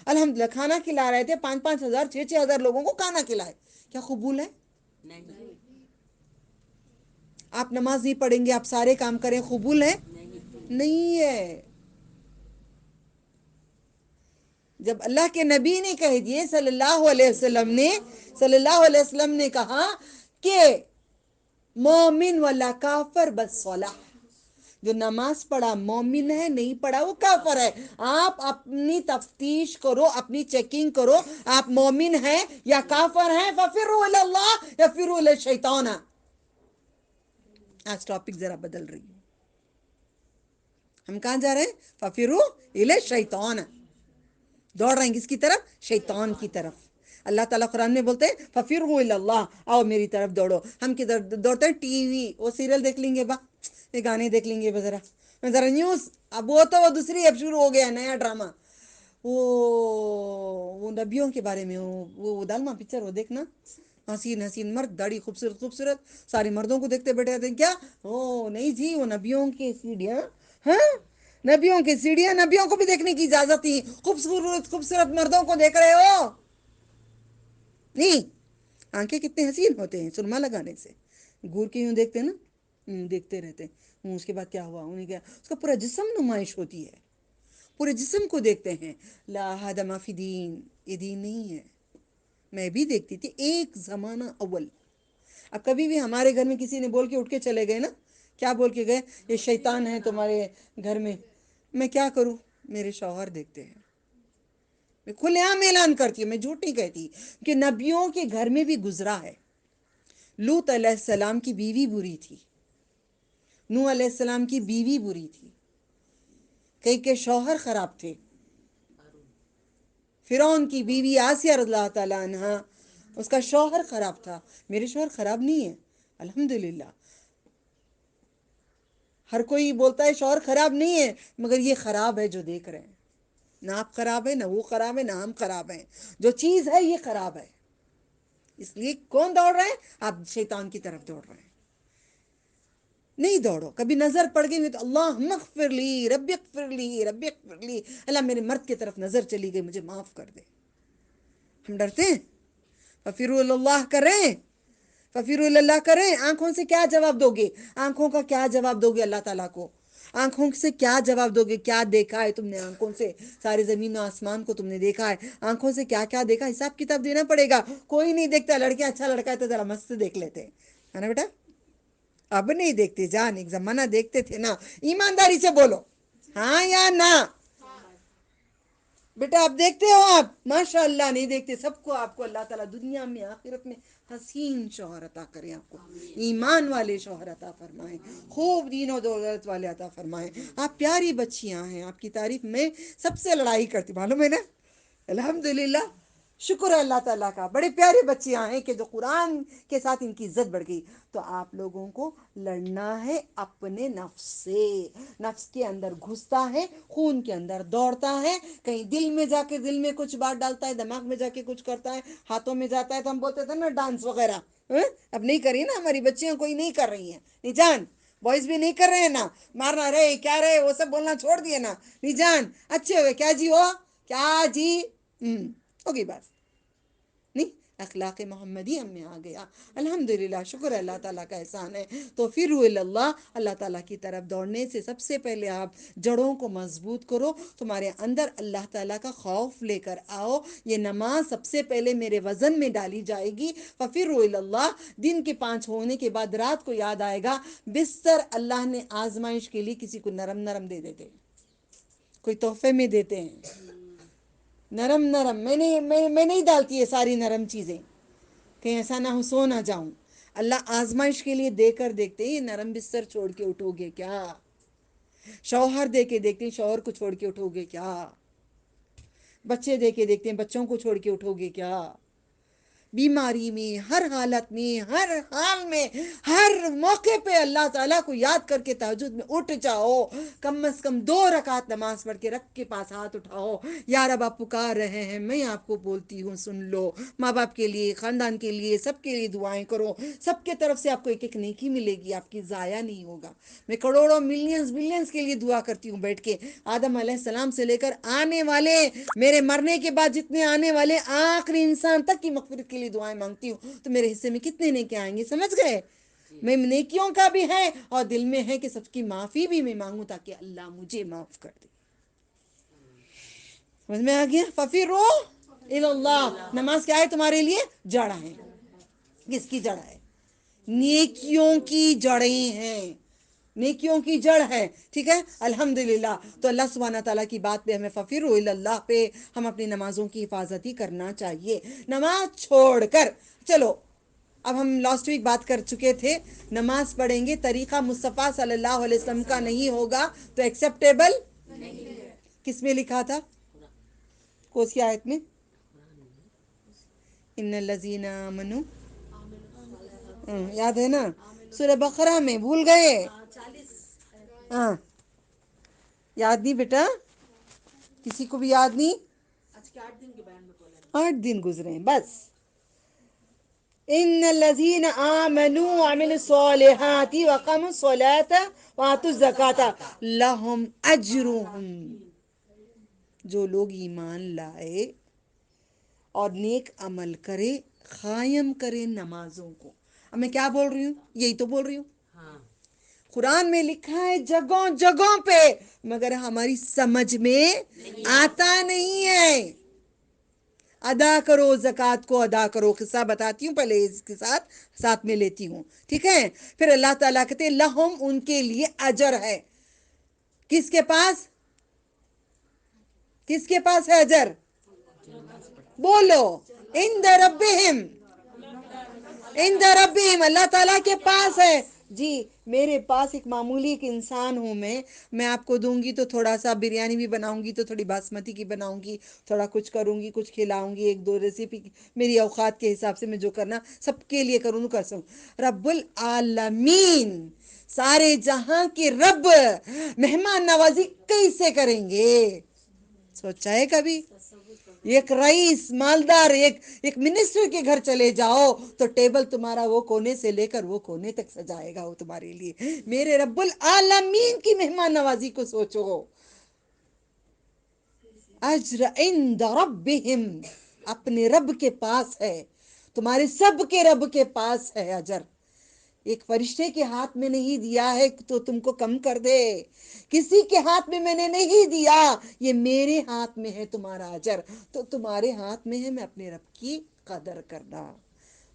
B: الحمدللہ کھانا کھلا رہے تھے, 5-5 ہزار 6-6 ہزار لوگوں کو کھانا کھلائے. کیا قبول ہے؟ آپ نماز نہیں پڑھیں گے، آپ سارے کام کریں، قبول ہے؟ نہیں ہے۔ جب اللہ کے نبی نے کہہ دیے صلی اللہ علیہ وسلم نے کہا کہ مومن والا کافر بس صلاح، جو نماز پڑھا مومن ہے، نہیں پڑھا وہ کافر ہے۔ آپ اپنی تفتیش کرو، اپنی چیکنگ کرو، آپ مومن ہیں یا کافر ہیں۔ فَفِرُّوا إِلَى اللَّهِ يَفِرُّوا إِلَى الشَّيْطَانَ۔ آج ٹاپک ذرا بدل رہی ہوں، ہم کہاں جا رہے ہیں؟ فَفِرُّوا إِلَى الشَّيْطَانَ، دوڑ رہے ہیں کس کی طرف؟ شیطان کی طرف۔ اللہ تعالیٰ قرآن میں بولتے ہیں فَفِرُّوا إِلَى اللَّهِ، آؤ میری طرف دوڑو۔ ہم کدھر دوڑتے ہیں؟ ٹی وی، وہ سیریل دیکھ لیں گے، یہ گانے دیکھ لیں گے، ذرا نیوز، اب وہ تو وہ دوسری اب شروع ہو گیا نیا ڈرامہ، وہ نبیوں کے بارے میں، وہ دالما پکچر، وہ دیکھنا، حسین حسین مرد، داڑھی خوبصورت خوبصورت، سارے مردوں کو دیکھتے بیٹھے رہتے ہیں۔ کیا نہیں جی، وہ نبیوں کی سیڑھیاں، ہاں نبیوں کی سیڑھیاں، نبیوں کو بھی دیکھنے کی اجازت تھی، خوبصورت خوبصورت مردوں کو دیکھ رہے ہو؟ نہیں، آنکھیں کتنے حسین ہوتے ہیں سرما لگانے سے، گور کے یوں دیکھتے ہیں نا، دیکھتے رہتے ہیں، اس کے بعد کیا ہوا، انہیں کیا، اس کا پورا جسم نمائش ہوتی ہے، پورے جسم کو دیکھتے ہیں۔ لا ھذا ما فی دین، یہ دین نہیں ہے۔ میں بھی دیکھتی تھی ایک زمانہ اول۔ اب کبھی بھی ہمارے گھر میں کسی نے بول کے اٹھ کے چلے گئے نا، کیا بول کے گئے؟ یہ شیطان ہے تمہارے گھر میں، میں کیا کروں؟ میرے شوہر دیکھتے ہیں، میں کھلے عام اعلان کرتی ہوں، میں جھوٹ نہیں کہتی، کہ نبیوں کے گھر میں بھی گزرا ہے۔ لوط علیہ السلام کی بیوی بری تھی، نوح علیہ السلام کی بیوی بری تھی، کئی کے شوہر خراب تھے، فرعون کی بیوی آسیہ رضی اللہ تعالیٰ عنہ، اس کا شوہر خراب تھا۔ میرے شوہر خراب نہیں ہے، الحمدللہ۔ ہر کوئی بولتا ہے شوہر خراب نہیں ہے، مگر یہ خراب ہے جو دیکھ رہے ہیں، نہ آپ خراب ہے، نہ وہ خراب ہے، نہ ہم خراب ہیں، جو چیز ہے یہ خراب ہے۔ اس لیے کون دوڑ رہے ہیں؟ آپ شیطان کی طرف دوڑ رہے ہیں۔ نہیں دوڑو، کبھی نظر پڑ گئی تو اللہم اغفر لی، رب اغفر لی، رب اغفر لی، اللہ میرے مرد کی طرف نظر چلی گئی، مجھے معاف کر دے۔ ہم ڈرتے ہیں؟ فَفِرُّوا إِلَى اللَّهِ کریں، فَفِرُّوا إِلَى اللَّهِ کریں۔ آنکھوں سے کیا جواب دو گے؟ آنکھوں کا کیا جواب دو گے اللہ تعالیٰ کو؟ آنکھوں سے کیا جواب دو گے؟ کیا دیکھا ہے تم نے آنکھوں سے؟ سارے زمین و آسمان کو تم نے دیکھا ہے، آنکھوں سے کیا کیا دیکھا؟ حساب کتاب دینا پڑے گا۔ کوئی نہیں دیکھتا، لڑکیاں اچھا لڑکا ہے تو ذرا مست دیکھ لیتے ہے نا بیٹا؟ اب نہیں دیکھتے جان، ایک زمانہ دیکھتے تھے نا، ایمانداری سے بولو ہاں یا نہ؟ بیٹا آپ دیکھتے ہو؟ آپ ماشاء اللہ نہیں دیکھتے؟ سب کو آپ کو اللہ تعالیٰ دنیا میں آخرت میں حسین شوہر عطا کرے، آپ کو ایمان والے شوہر عطا فرمائیں، خوب دین و دولت والے عطا فرمائیں۔ آپ پیاری بچیاں ہیں، آپ کی تعریف میں سب سے لڑائی کرتی، معلوم ہے نا؟ الحمدللہ، شکر ہے اللہ تعالیٰ کا، بڑے پیارے بچیاں ہیں کہ جو قرآن کے ساتھ ان کی عزت بڑھ گئی۔ تو آپ لوگوں کو لڑنا ہے اپنے نفس سے، نفس کے اندر گھستا ہے، خون کے اندر دوڑتا ہے، کہیں دل میں جا کے دل میں کچھ بات ڈالتا ہے، دماغ میں جا کے کچھ کرتا ہے، ہاتھوں میں جاتا ہے، تو ہم بولتے تھے نا ڈانس وغیرہ، اب نہیں کری نا ہماری بچیاں، کوئی نہیں کر رہی ہیں، نہیں جان، بوائز بھی نہیں کر رہے ہیں نا، مارنا رہے کیا رہے وہ سب بولنا چھوڑ دیے نا، نہیں جان، اچھے ہوئے کیا جی ہو، کیا جی، ہوگی بات نہیں، اخلاق محمدی ہم میں آ گیا، الحمدللہ، شکر ہے اللہ تعالیٰ کا احسان ہے۔ تو پھر اللہ، اللہ تعالیٰ کی طرف دوڑنے سے سب سے پہلے آپ جڑوں کو مضبوط کرو، تمہارے اندر اللہ تعالیٰ کا خوف لے کر آؤ۔ یہ نماز سب سے پہلے میرے وزن میں ڈالی جائے گی، فَفِرُّوا إِلَى اللَّهِ، دن کے 5 ہونے کے بعد رات کو یاد آئے گا، بستر اللہ نے آزمائش کے لیے کسی کو نرم نرم دے دیتے ہیں، کوئی تحفے میں دیتے ہیں نرم نرم، میں نہیں ڈالتی یہ ساری نرم چیزیں، کہیں ایسا نہ ہو سو نہ جاؤں۔ اللہ آزمائش کے لیے دے کر دیکھتے یہ نرم بستر چھوڑ کے اٹھو گے کیا؟ شوہر دے کے دیکھتے ہیں شوہر کو چھوڑ کے اٹھو گے کیا؟ بچے دے کے دیکھتے ہیں بچوں کو چھوڑ کے اٹھو گے کیا؟ بیماری میں، ہر حالت میں، ہر حال میں، ہر موقع پہ اللہ تعالیٰ کو یاد کر کے تہجد میں اٹھ جاؤ، کم از کم 2 رکعت نماز پڑھ کے رب کے پاس ہاتھ اٹھاؤ، یا رب آپ پکار رہے ہیں، میں آپ کو بولتی ہوں سن لو، ماں باپ کے لیے، خاندان کے لیے، سب کے لیے دعائیں کرو، سب کے طرف سے آپ کو ایک ایک نیکی ملے گی، آپ کی ضائع نہیں ہوگا۔ میں کروڑوں ملینز بلینز کے لیے دعا کرتی ہوں بیٹھ کے، آدم علیہ السلام سے لے کر آنے والے، میرے مرنے کے بعد جتنے آنے والے آخری انسان تک کی مغفرت کے لیے دعائیں مانگتی ہوں، تو میرے حصے میں کتنے نیکیاں آئیں گے، سمجھ گئے؟ میں نیکیوں کا بھی ہے اور دل میں ہے کہ سب کی معافی بھی میں مانگوں تاکہ اللہ مجھے معاف کر دے. سمجھ میں آ گیا؟ ففروا الی اللہ. نماز کیا ہے تمہارے لیے؟ جڑ ہے. کس کی جڑ ہے؟ نیکیوں کی جڑیں ہیں. نیکیوں کی جڑ ہے. ٹھیک ہے، الحمدللہ. تو اللہ سبحانہ تعالیٰ کی بات پہ ہمیں ففروا الی اللہ پہ ہم اپنی نمازوں کی حفاظت ہی کرنا چاہیے. نماز چھوڑ کر چلو، اب ہم لاسٹ ویک بات کر چکے تھے، نماز پڑھیں گے طریقہ مصطفیٰ صلی اللہ علیہ وسلم کا نہیں ہوگا تو ایکسیپٹیبل کس میں لکھا تھا؟ کون سی آیت میں؟ ان الذین آمنوا، یاد ہے نا؟ سورہ بقرہ میں. بھول گئے؟ ہاں، یاد نہیں بیٹا؟ کسی کو بھی یاد نہیں؟ 8 دن گزرے ہیں بس. ان الذین آمنوا وعملوا الصالحات واقاموا الصلاة وآتوا الزکاة لہم اجرہم. جو لوگ ایمان لائے اور نیک عمل کرے، قائم کرے نمازوں کو. اب میں کیا بول رہی ہوں؟ یہی تو بول رہی ہوں. قرآن میں لکھا ہے جگہوں جگہوں پہ، مگر ہماری سمجھ میں آتا نہیں ہے. ادا کرو زکوٰۃ کو، ادا کرو. قصہ بتاتی ہوں پہلے، اس کے ساتھ میں لیتی ہوں. ٹھیک ہے؟ پھر اللہ تعالیٰ کہتے ہیں لہم، ان کے لیے اجر ہے. کس کے پاس؟ کس کے پاس ہے اجر؟ بولو. عند ربہم، عند ربہم، اللہ تعالیٰ کے پاس ہے. جی میرے پاس ایک معمولی ایک انسان ہوں میں آپ کو دوں گی تو تھوڑا سا بریانی بھی بناؤں گی تو تھوڑی باسمتی کی بناؤں گی، تھوڑا کچھ کروں گی، کچھ کھلاؤں گی، 1-2 ریسیپی میری اوقات کے حساب سے میں جو کرنا سب کے لیے کروں کر سکوں. رب العالمین، سارے جہاں کے رب مہمان نوازی کیسے کریں گے؟ سوچا ہے کبھی؟ ایک رئیس مالدار ایک منسٹر کے گھر چلے جاؤ تو ٹیبل تمہارا وہ کونے سے لے کر وہ کونے تک سجائے گا وہ تمہارے لیے. میرے رب العالمین کی مہمان نوازی کو سوچو. اجر عند ربہم، اپنے رب کے پاس ہے. تمہارے سب کے رب کے پاس ہے اجر. ایک فرشتے کے ہاتھ میں نہیں دیا ہے تو تم کو کم کر دے. کسی کے ہاتھ میں میں نے نہیں دیا، یہ میرے ہاتھ میں ہے تمہارا اجر. تو تمہارے ہاتھ میں ہے میں اپنے رب کی قدر کرنا.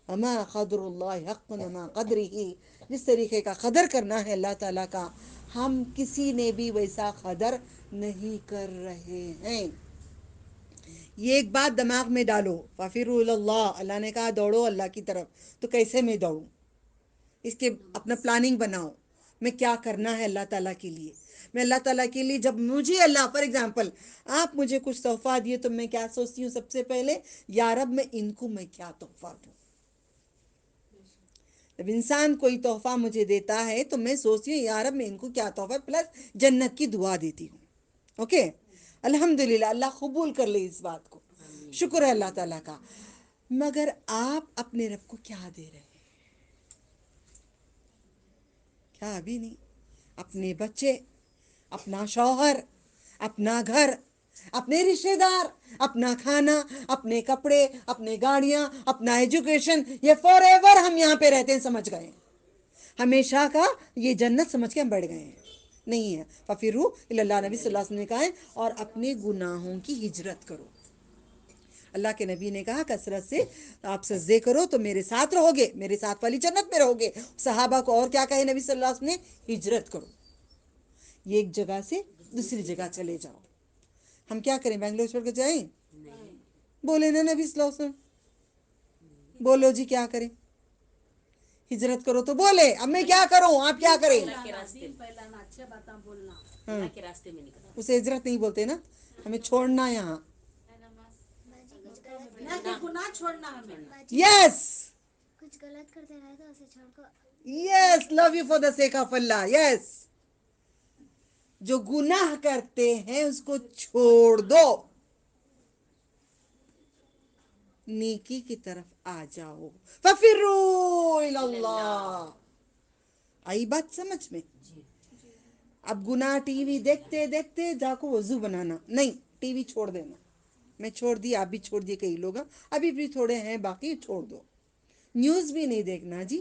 B: وما قدر اللہ حق وما قدرہ، جس طریقے کا قدر کرنا ہے اللہ تعالیٰ کا، ہم کسی نے بھی ویسا قدر نہیں کر رہے ہیں. یہ ایک بات دماغ میں ڈالو. ففروا الی اللہ، اللہ نے کہا دوڑو اللہ کی طرف. تو کیسے میں دوڑوں؟ اس کے اپنا پلاننگ بناؤ. میں کیا کرنا ہے اللہ تعالیٰ کے لیے؟ میں اللہ تعالیٰ کے لیے جب مجھے اللہ، فار ایگزامپل آپ مجھے کچھ تحفہ دیے تو میں کیا سوچتی ہوں سب سے پہلے؟ یا رب میں ان کو میں کیا تحفہ دوں. جب انسان کوئی تحفہ مجھے دیتا ہے تو میں سوچتی ہوں یا رب میں ان کو کیا تحفہ، پلس جنت کی دعا دیتی ہوں. اوکے، الحمدللہ اللہ قبول کر لے اس بات کو. شکر ہے اللہ تعالیٰ کا. مگر آپ اپنے رب کو کیا دے رہے ہیں؟ کیا ابھی نہیں. اپنے بچے، اپنا شوہر، اپنا گھر، اپنے رشتہ دار، اپنا کھانا، اپنے کپڑے، اپنے گاڑیاں، اپنا ایجوکیشن، یہ فار ایور ہم یہاں پہ رہتے ہیں سمجھ گئے. ہمیشہ کا یہ جنت سمجھ کے ہم بڑھ گئے ہیں. نہیں ہے. ففروا الی اللہ، نبی صلی اللہ علیہ وسلم نے کہا ہے، اور اپنے گناہوں کی ہجرت کرو. اللہ کے نبی نے کہا کثرت سے آپ سجدے کرو تو میرے ساتھ رہو گے، میرے ساتھ والی جنت میں رہو گے. صحابہ کو اور کیا کہے نبی صلی اللہ علیہ وسلم نے؟ ہجرت کرو. یہ ایک جگہ سے دوسری جگہ چلے جاؤ. ہم کیا کریں؟ بنگلور چھوڑ کے جائیں؟ بولے نا نبی صلی اللہ علیہ وسلم. بولو جی کیا کریں؟ ہجرت کرو تو بولے. اب میں کیا کروں؟ آپ کیا کریں؟ اسے ہجرت نہیں بولتے نا، ہمیں چھوڑنا یہاں. گناہ چھوڑنا ہمیں. یس، کچھ غلط کرتے رہے تو اسے چھوڑ کو. Yes, love you for the sake of Allah. Yes, جو گناہ کرتے ہیں اس کو چھوڑ دو، نیکی کی طرف آ جاؤ. ففروا الی اللہ. آئی بات سمجھ میں؟ اب گناہ ٹی وی دیکھتے دیکھتے جا کو وضو بنانا نہیں، ٹی وی چھوڑ دینا. میں چھوڑ دی، آپ بھی چھوڑ دیے. کئی لوگ ابھی بھی تھوڑے ہیں باقی، چھوڑ دو. نیوز بھی نہیں دیکھنا جی.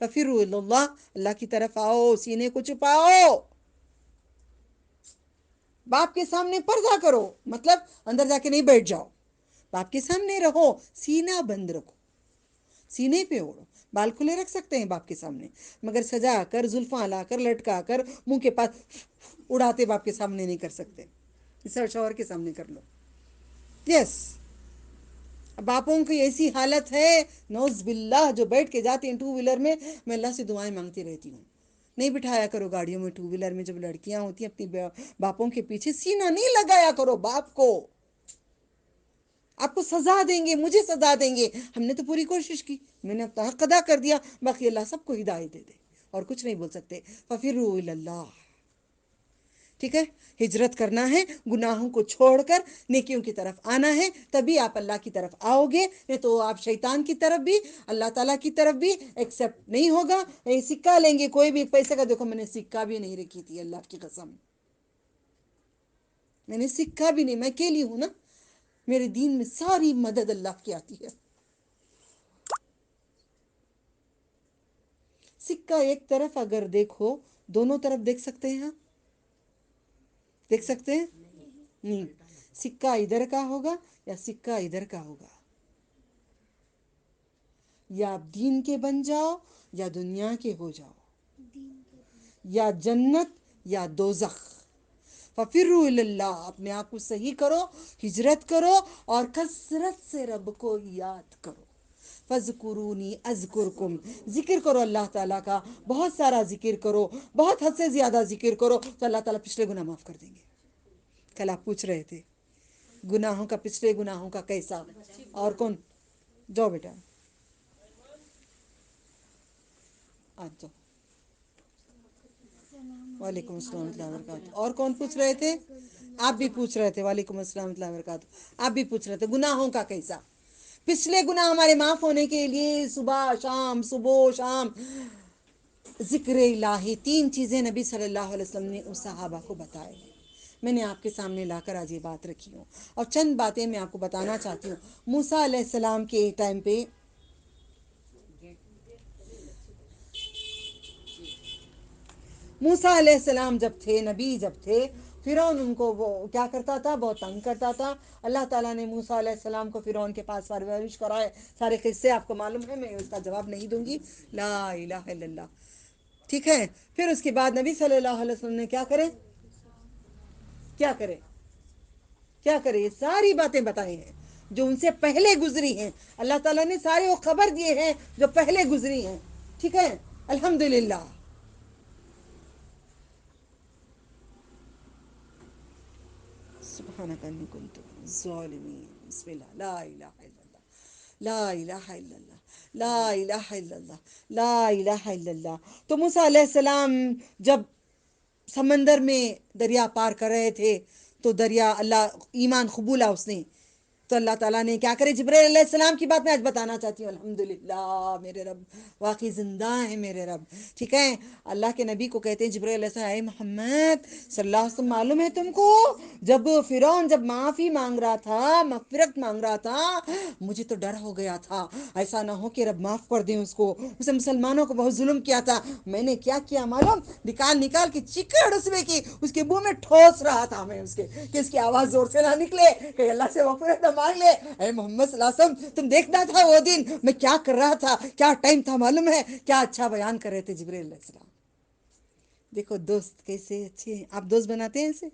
B: ففروا الی اللہ، اللہ کی طرف آؤ، سینے کو چھپاؤ، باپ کے سامنے پردہ کرو، مطلب اندر جا کے نہیں بیٹھ جاؤ، باپ کے سامنے رہو، سینہ بند رکھو، سینے پہ اوڑھو، بال کھلے رکھ سکتے ہیں باپ کے سامنے، مگر سجا کر، زلفاں لا کر، لٹکا کر، منہ کے پاس اڑاتے باپ کے سامنے نہیں کر سکتے، سر شوہر کے سامنے کر لو. یس. باپوں کی ایسی حالت ہے نعوذ باللہ، جو بیٹھ کے جاتے ہیں ٹو ویلر میں اللہ سے دعائیں مانگتی رہتی ہوں، نہیں بٹھایا کرو گاڑیوں میں، ٹو ویلر میں جب لڑکیاں ہوتی ہیں اپنی باپوں کے پیچھے سینہ نہیں لگایا کرو باپ کو، آپ کو سزا دیں گے، مجھے سزا دیں گے. ہم نے تو پوری کوشش کی، میں نے اپنا حق ادا کر دیا، باقی اللہ سب کو ہدایت دے دے، اور کچھ نہیں بول سکتے. ففروا الی اللہ. ٹھیک ہے، ہجرت کرنا ہے، گناہوں کو چھوڑ کر نیکیوں کی طرف آنا ہے، تبھی آپ اللہ کی طرف آؤ گے، نہیں تو آپ شیطان کی طرف بھی، اللہ تعالیٰ کی طرف بھی ایکسیپٹ نہیں ہوگا. سکہ لیں گے کوئی بھی پیسے کا، دیکھو میں نے سکہ بھی نہیں رکھی تھی، اللہ کی قسم میں نے سکہ بھی نہیں، میں اکیلی ہوں نا، میرے دین میں ساری مدد اللہ کی آتی ہے. سکہ ایک طرف اگر دیکھو، دونوں طرف دیکھ سکتے ہیں آپ؟ دیکھ سکتے ہیں؟ نہیں. سکہ ادھر کا ہوگا یا سکہ ادھر کا ہوگا، یا آپ دین کے بن جاؤ یا دنیا کے ہو جاؤ، یا جنت یا دوزخ. ففروا الی اللہ. اپنے آپ کو صحیح کرو، ہجرت کرو، اور کثرت سے رب کو یاد کرو. فَاذْكُرُونِي أَذْكُرْكُمْ. ذکر کرو اللہ تعالیٰ کا، بہت سارا ذکر کرو، بہت حد سے زیادہ ذکر کرو، تو اللہ تعالیٰ پچھلے گناہ معاف کر دیں گے. کل آپ پوچھ رہے تھے گناہوں کا، پچھلے گناہوں کا کیسا، اور کون؟ جاؤ بیٹا، آج جاؤ. وعلیکم السلام ورحمۃ اللہ وبرکاتہ. اور کون پوچھ رہے تھے؟ آپ بھی پوچھ رہے تھے. وعلیکم السلام ورحمۃ اللہ وبرکاتہ. آپ بھی پوچھ رہے تھے گناہوں کا کیسا. پچھلے گناہ ہمارے معاف ہونے کے لیے صبح و شام ذکر الہی، 3 چیزیں نبی صلی اللہ علیہ وسلم نے اس صحابہ کو بتائے. میں نے آپ کے سامنے لا کر آج یہ بات رکھی ہوں، اور چند باتیں میں آپ کو بتانا چاہتی ہوں. موسیٰ علیہ السلام کے ٹائم پہ موسیٰ علیہ السلام جب تھے، نبی جب تھے، فرعون ان کو وہ کیا کرتا تھا، بہت تنگ کرتا تھا. اللہ تعالیٰ نے موسیٰ علیہ السلام کو فرعون کے پاس پرورش کرائے. سارے قصے آپ کو معلوم ہے، میں اس کا جواب نہیں دوں گی. لا الہ الا اللہ. ٹھیک ہے. پھر اس کے بعد نبی صلی اللہ علیہ وسلم نے کیا کرے، کیا کرے، کیا کرے، یہ ساری باتیں بتائی ہیں جو ان سے پہلے گزری ہیں. اللہ تعالیٰ نے سارے وہ خبر دیے ہیں جو پہلے گزری ہیں. ٹھیک ہے، الحمدللہ. سبحانک انی کنت من الظالمین. بسم اللہ. لا الہ الا اللہ، لا الہ الا اللہ، لا الہ الا اللہ، لا الہ الا اللہ. تو موسیٰ علیہ السلام جب سمندر میں دریا پار کر رہے تھے، تو دریا، اللہ ایمان قبولا اس نے، تو اللہ تعالیٰ نے کیا کرے، جبرائیل علیہ السلام کی بات میں آج بتانا چاہتی ہوں. الحمدللہ، میرے رب واقعی زندہ ہیں میرے رب. ٹھیک ہے. اللہ کے نبی کو کہتے ہیں جبرائیل علیہ السلام، اے محمد صلی اللہ علیہ وسلم، معلوم ہے تم کو، جب فرعون جب معافی مانگ رہا تھا، مغفرت مانگ رہا تھا، مجھے تو ڈر ہو گیا تھا ایسا نہ ہو کہ رب معاف کر دیں اس کو، اسے مسلمانوں کو بہت ظلم کیا تھا. میں نے کیا کیا معلوم، نکال کے چکڑ اس میں کی، اس کے منہ میں ٹھوس رہا تھا میں اس کے، کہ اس کی آواز زور سے نہ نکلے، کہ اللہ سے مغفرت نہ مانگ لے. اے محمد صلی اللہ علیہ وسلم، تم دیکھنا تھا وہ دن میں کیا کر رہا تھا، کیا ٹائم تھا معلوم ہے، کیا اچھا بیان کر رہے تھے جبرائیل علیہ السلام. دیکھو دوست کیسے اچھے ہیں. آپ دوست بناتے ہیں ایسے؟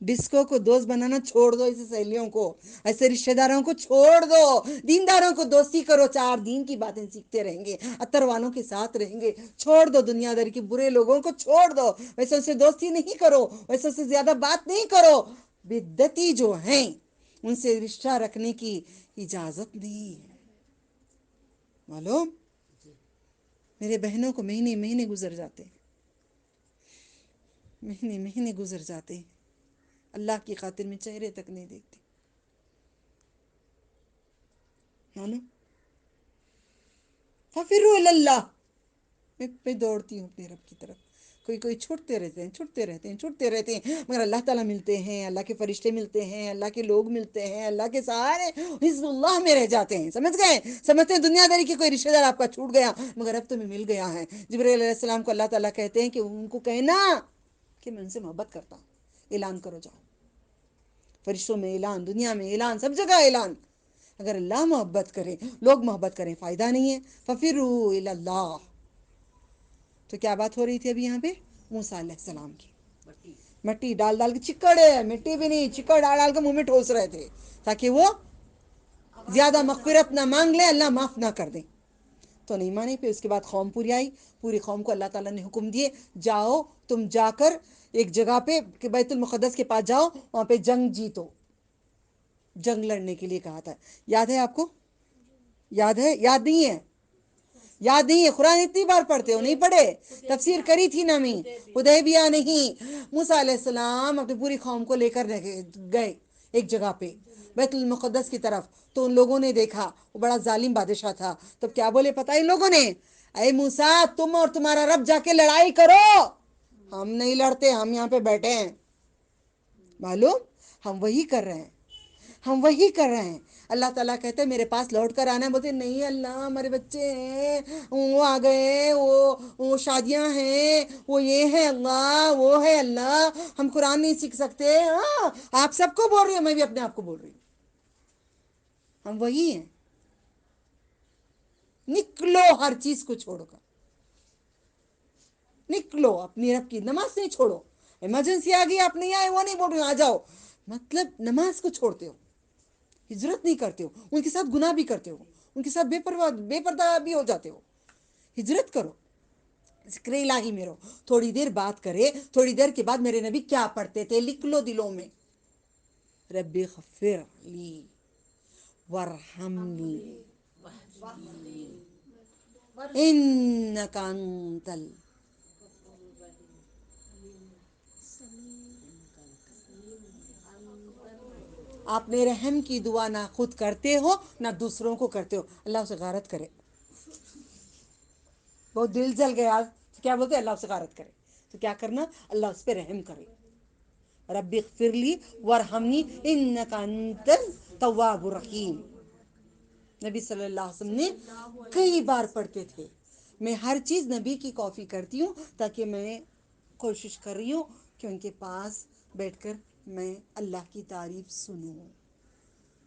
B: ڈسکو کو دوست بنانا چھوڑ دو، ایسے سہیلیوں کو، ایسے رشتہ داروں کو چھوڑ دو. دینداروں کو دوستی کرو، 4 دین کی باتیں سیکھتے رہیں گے، اتر والوں کے ساتھ رہیں گے. چھوڑ دو دنیا داری کے برے لوگوں کو، چھوڑ دو. ویسے سے دوستی نہیں کرو، ویسے سے زیادہ بات نہیں کرو. بدعتی جو ہیں ان سے رشتہ رکھنے کی اجازت نہیں ہے. معلوم؟ میرے بہنوں کو مہینے مہینے گزر جاتے ہیں، مہینے مہینے گزر جاتے ہیں، اللہ کی خاطر میں چہرے تک نہیں دیکھتی. معلوم؟ ففروا الی اللہ. میں دوڑتی ہوں اپنے رب کی طرف. کوئی چھوٹتے رہتے ہیں مگر اللہ تعالیٰ ملتے ہیں، اللہ کے فرشتے ملتے ہیں، اللہ کے لوگ ملتے ہیں، اللہ کے سارے حزب اللہ میں رہ جاتے ہیں. سمجھ گئے؟ سمجھتے ہیں دنیا داری کی کوئی رشتہ دار آپ کا چھوٹ گیا مگر اب تمہیں مل گیا ہے. جبرائیل علیہ السلام کو اللہ تعالیٰ کہتے ہیں کہ ان کو کہنا کہ میں ان سے محبت کرتا ہوں، اعلان کرو جاؤ. فرشتوں میں اعلان، دنیا میں اعلان، سب جگہ اعلان. اگر اللہ محبت کرے، لوگ محبت کریں، فائدہ نہیں ہے. فَفِرُّوا إِلَى اللَّهِ. تو کیا بات ہو رہی تھی ابھی یہاں پہ؟ موسیٰ علیہ السلام کی. مٹی ڈال کے، چکڑ ہے، مٹی بھی نہیں، چکڑ ڈال کے منہ میں ٹھوس رہے تھے تاکہ وہ زیادہ مغفرت نہ مانگ لے، اللہ معاف نہ کر دے. تو نہیں مانی. پھر اس کے بعد قوم پوری آئی، پوری قوم کو اللہ تعالیٰ نے حکم دیے، جاؤ تم جا کر ایک جگہ پہ کہ بیت المقدس کے پاس جاؤ، وہاں پہ جنگ جیتو. جنگ لڑنے کے لیے کہا تھا. یاد ہے آپ کو؟ یاد ہے؟ یاد نہیں ہے؟ یاد نہیں ہے؟ قرآن اتنی بار پڑھتے ہو، نہیں پڑھے؟ تفسیر کری تھی نا میں. حدیبیہ نہیں، موسیٰ علیہ السلام اپنی پوری قوم کو لے کر گئے ایک جگہ پہ بیت المقدس کی طرف. تو ان لوگوں نے دیکھا وہ بڑا ظالم بادشاہ تھا. تب کیا بولے پتہ ہے ان لوگوں نے؟ اے موسیٰ، تم اور تمہارا رب جا کے لڑائی کرو، ہم نہیں لڑتے، ہم یہاں پہ بیٹھے ہیں. معلوم؟ ہم وہی کر رہے ہیں. اللہ تعالیٰ کہتے ہیں میرے پاس لوٹ کر آنا ہے. بولتے نہیں اللہ، ہمارے بچے ہیں، وہ آ گئے، وہ شادیاں ہیں، وہ یہ ہے اللہ، وہ ہے اللہ، ہم قرآن نہیں سیکھ سکتے. آپ سب کو بول رہی ہوں، میں بھی اپنے آپ کو بول رہی ہوں، ہم وہی ہیں. نکلو ہر چیز کو چھوڑ کر، نکلو. اپنی رب کی نماز نہیں چھوڑو. ایمرجنسی آ گئی، آپ نہیں آئے، وہ نہیں بول رہے ہو آ جاؤ، مطلب نماز کو چھوڑتے ہو، ہجرت نہیں کرتے ہو، ان کے ساتھ گناہ بھی کرتے ہو، ان کے ساتھ بے پردہ بھی ہو جاتے ہو. ہجرت کرو، ذکر الہی میں رہو. تھوڑی دیر بات کرے، تھوڑی دیر کے بعد میرے نبی کیا پڑھتے تھے؟ لکھ لو دلوں میں. رب اغفر لی وارحمنی انک انت آپ نے رحم کی دعا نہ خود کرتے ہو نہ دوسروں کو کرتے ہو. اللہ اسے غارت کرے. بہت دل جل گیا تو کیا بولتے؟ اللہ اسے غارت کرے. تو کیا کرنا؟ اللہ اس پہ رحم کرے. رب اغفر لی وارحمنی انک انت التواب الرحیم. نبی صلی اللہ علیہ وسلم نے کئی بار پڑھتے تھے. میں ہر چیز نبی کی کاپی کرتی ہوں تاکہ میں کوشش کر رہی ہوں کہ ان کے پاس بیٹھ کر میں اللہ کی تعریف سنوں.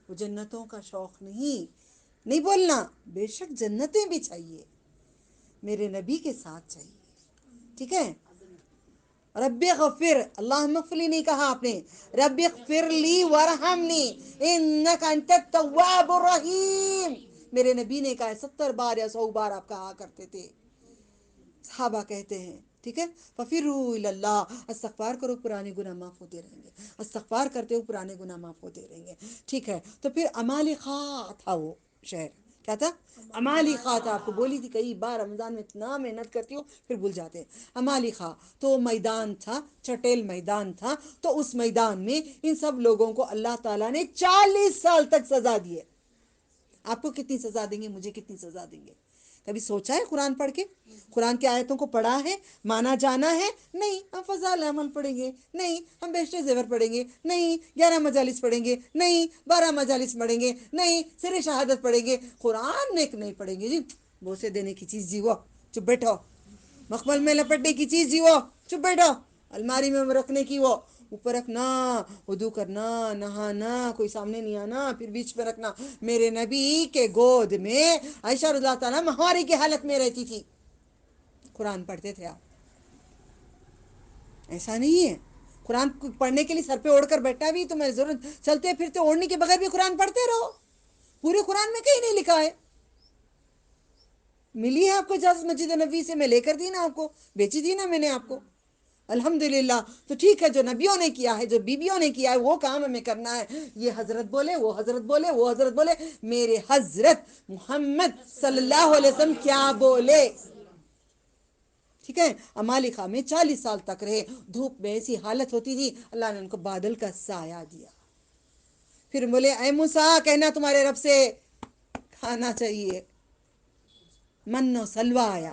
B: وہ جنتوں کا شوق نہیں بولنا، بے شک جنتیں بھی چاہیے، میرے نبی کے ساتھ چاہیے. ٹھیک ہے؟ رب اغفر، اللہم اغفر لی نہیں کہا آپ نے، رب اغفر لی ورحمنی انک انت التواب الرحیم. میرے نبی نے کہا 70 بار یا 100 بار آپ کہا کرتے تھے. صحابہ کہتے ہیں. ٹھیک ہے؟ ففروا الی اللہ، استغفار کرو، پرانے گناہ معاف ہوتے رہیں گے. استغفار کرتے ہو، پرانے گناہ معاف ہوتے رہیں گے. ٹھیک ہے؟ تو پھر عمالقہ تھا وہ شہر. کیا تھا؟ عمالقہ تھا. آپ کو بولی تھی کئی بار، رمضان میں اتنا محنت کرتی ہوں پھر بھول جاتے ہیں. عمالقہ تو میدان تھا، چٹیل میدان تھا. تو اس میدان میں ان سب لوگوں کو اللہ تعالیٰ نے 40 سال تک سزا دی ہے. آپ کو کتنی سزا دیں گے؟ مجھے کتنی سزا دیں گے؟ کبھی سوچا ہے قرآن پڑھ کے؟ قرآن کی آیتوں کو پڑھا ہے، مانا جانا ہے؟ نہیں. ہم فضائل اعمال پڑھیں گے؟ نہیں. ہم بہشت زیور پڑھیں گے؟ نہیں. 11 مجالس پڑھیں گے؟ نہیں. 12 مجالس پڑھیں گے؟ نہیں. سر شہادت پڑھیں گے؟ قرآن میں نہیں پڑھیں گے. جی بوسے دینے کی چیز جی وہ چپ بیٹھو، مخمل میں لپٹنے کی چیز جی وہ چپ بیٹھو، الماری میں رکھنے کی وہ اوپر رکھنا، وضو کرنا، نہانا، کوئی سامنے نہیں آنا، پھر بیچ میں رکھنا. میرے نبی کے گود میں عائشہ رضی اللہ تعالیٰ مہاری کی حالت میں رہتی تھی. قرآن پڑھتے تھے آپ؟ ایسا نہیں ہے. قرآن پڑھنے کے لیے سر پہ اوڑھ کر بیٹھنا بھی تو میں ضرورت، چلتے پھرتے اوڑھنے کے بغیر بھی قرآن پڑھتے رہو. پورے قرآن میں کہیں نہیں لکھا ہے. ملی ہے آپ کو اجازت مسجد نبوی سے؟ میں لے کر دی نا آپ کو، بیچی دی نا میں نے آپ کو. الحمدللہ. تو ٹھیک ہے، جو نبیوں نے کیا ہے، جو بیبیوں نے کیا ہے، وہ کام ہمیں کرنا ہے. یہ حضرت بولے، وہ حضرت بولے، وہ حضرت بولے، میرے حضرت محمد صلی اللہ علیہ وسلم کیا بولے. ٹھیک ہے؟ عمالقہ میں 40 سال تک رہے. دھوپ میں ایسی حالت ہوتی تھی، اللہ نے ان کو بادل کا سایہ دیا. پھر بولے اے موسیٰ، کہنا تمہارے رب سے کھانا چاہیے. من و سلوہ آیا.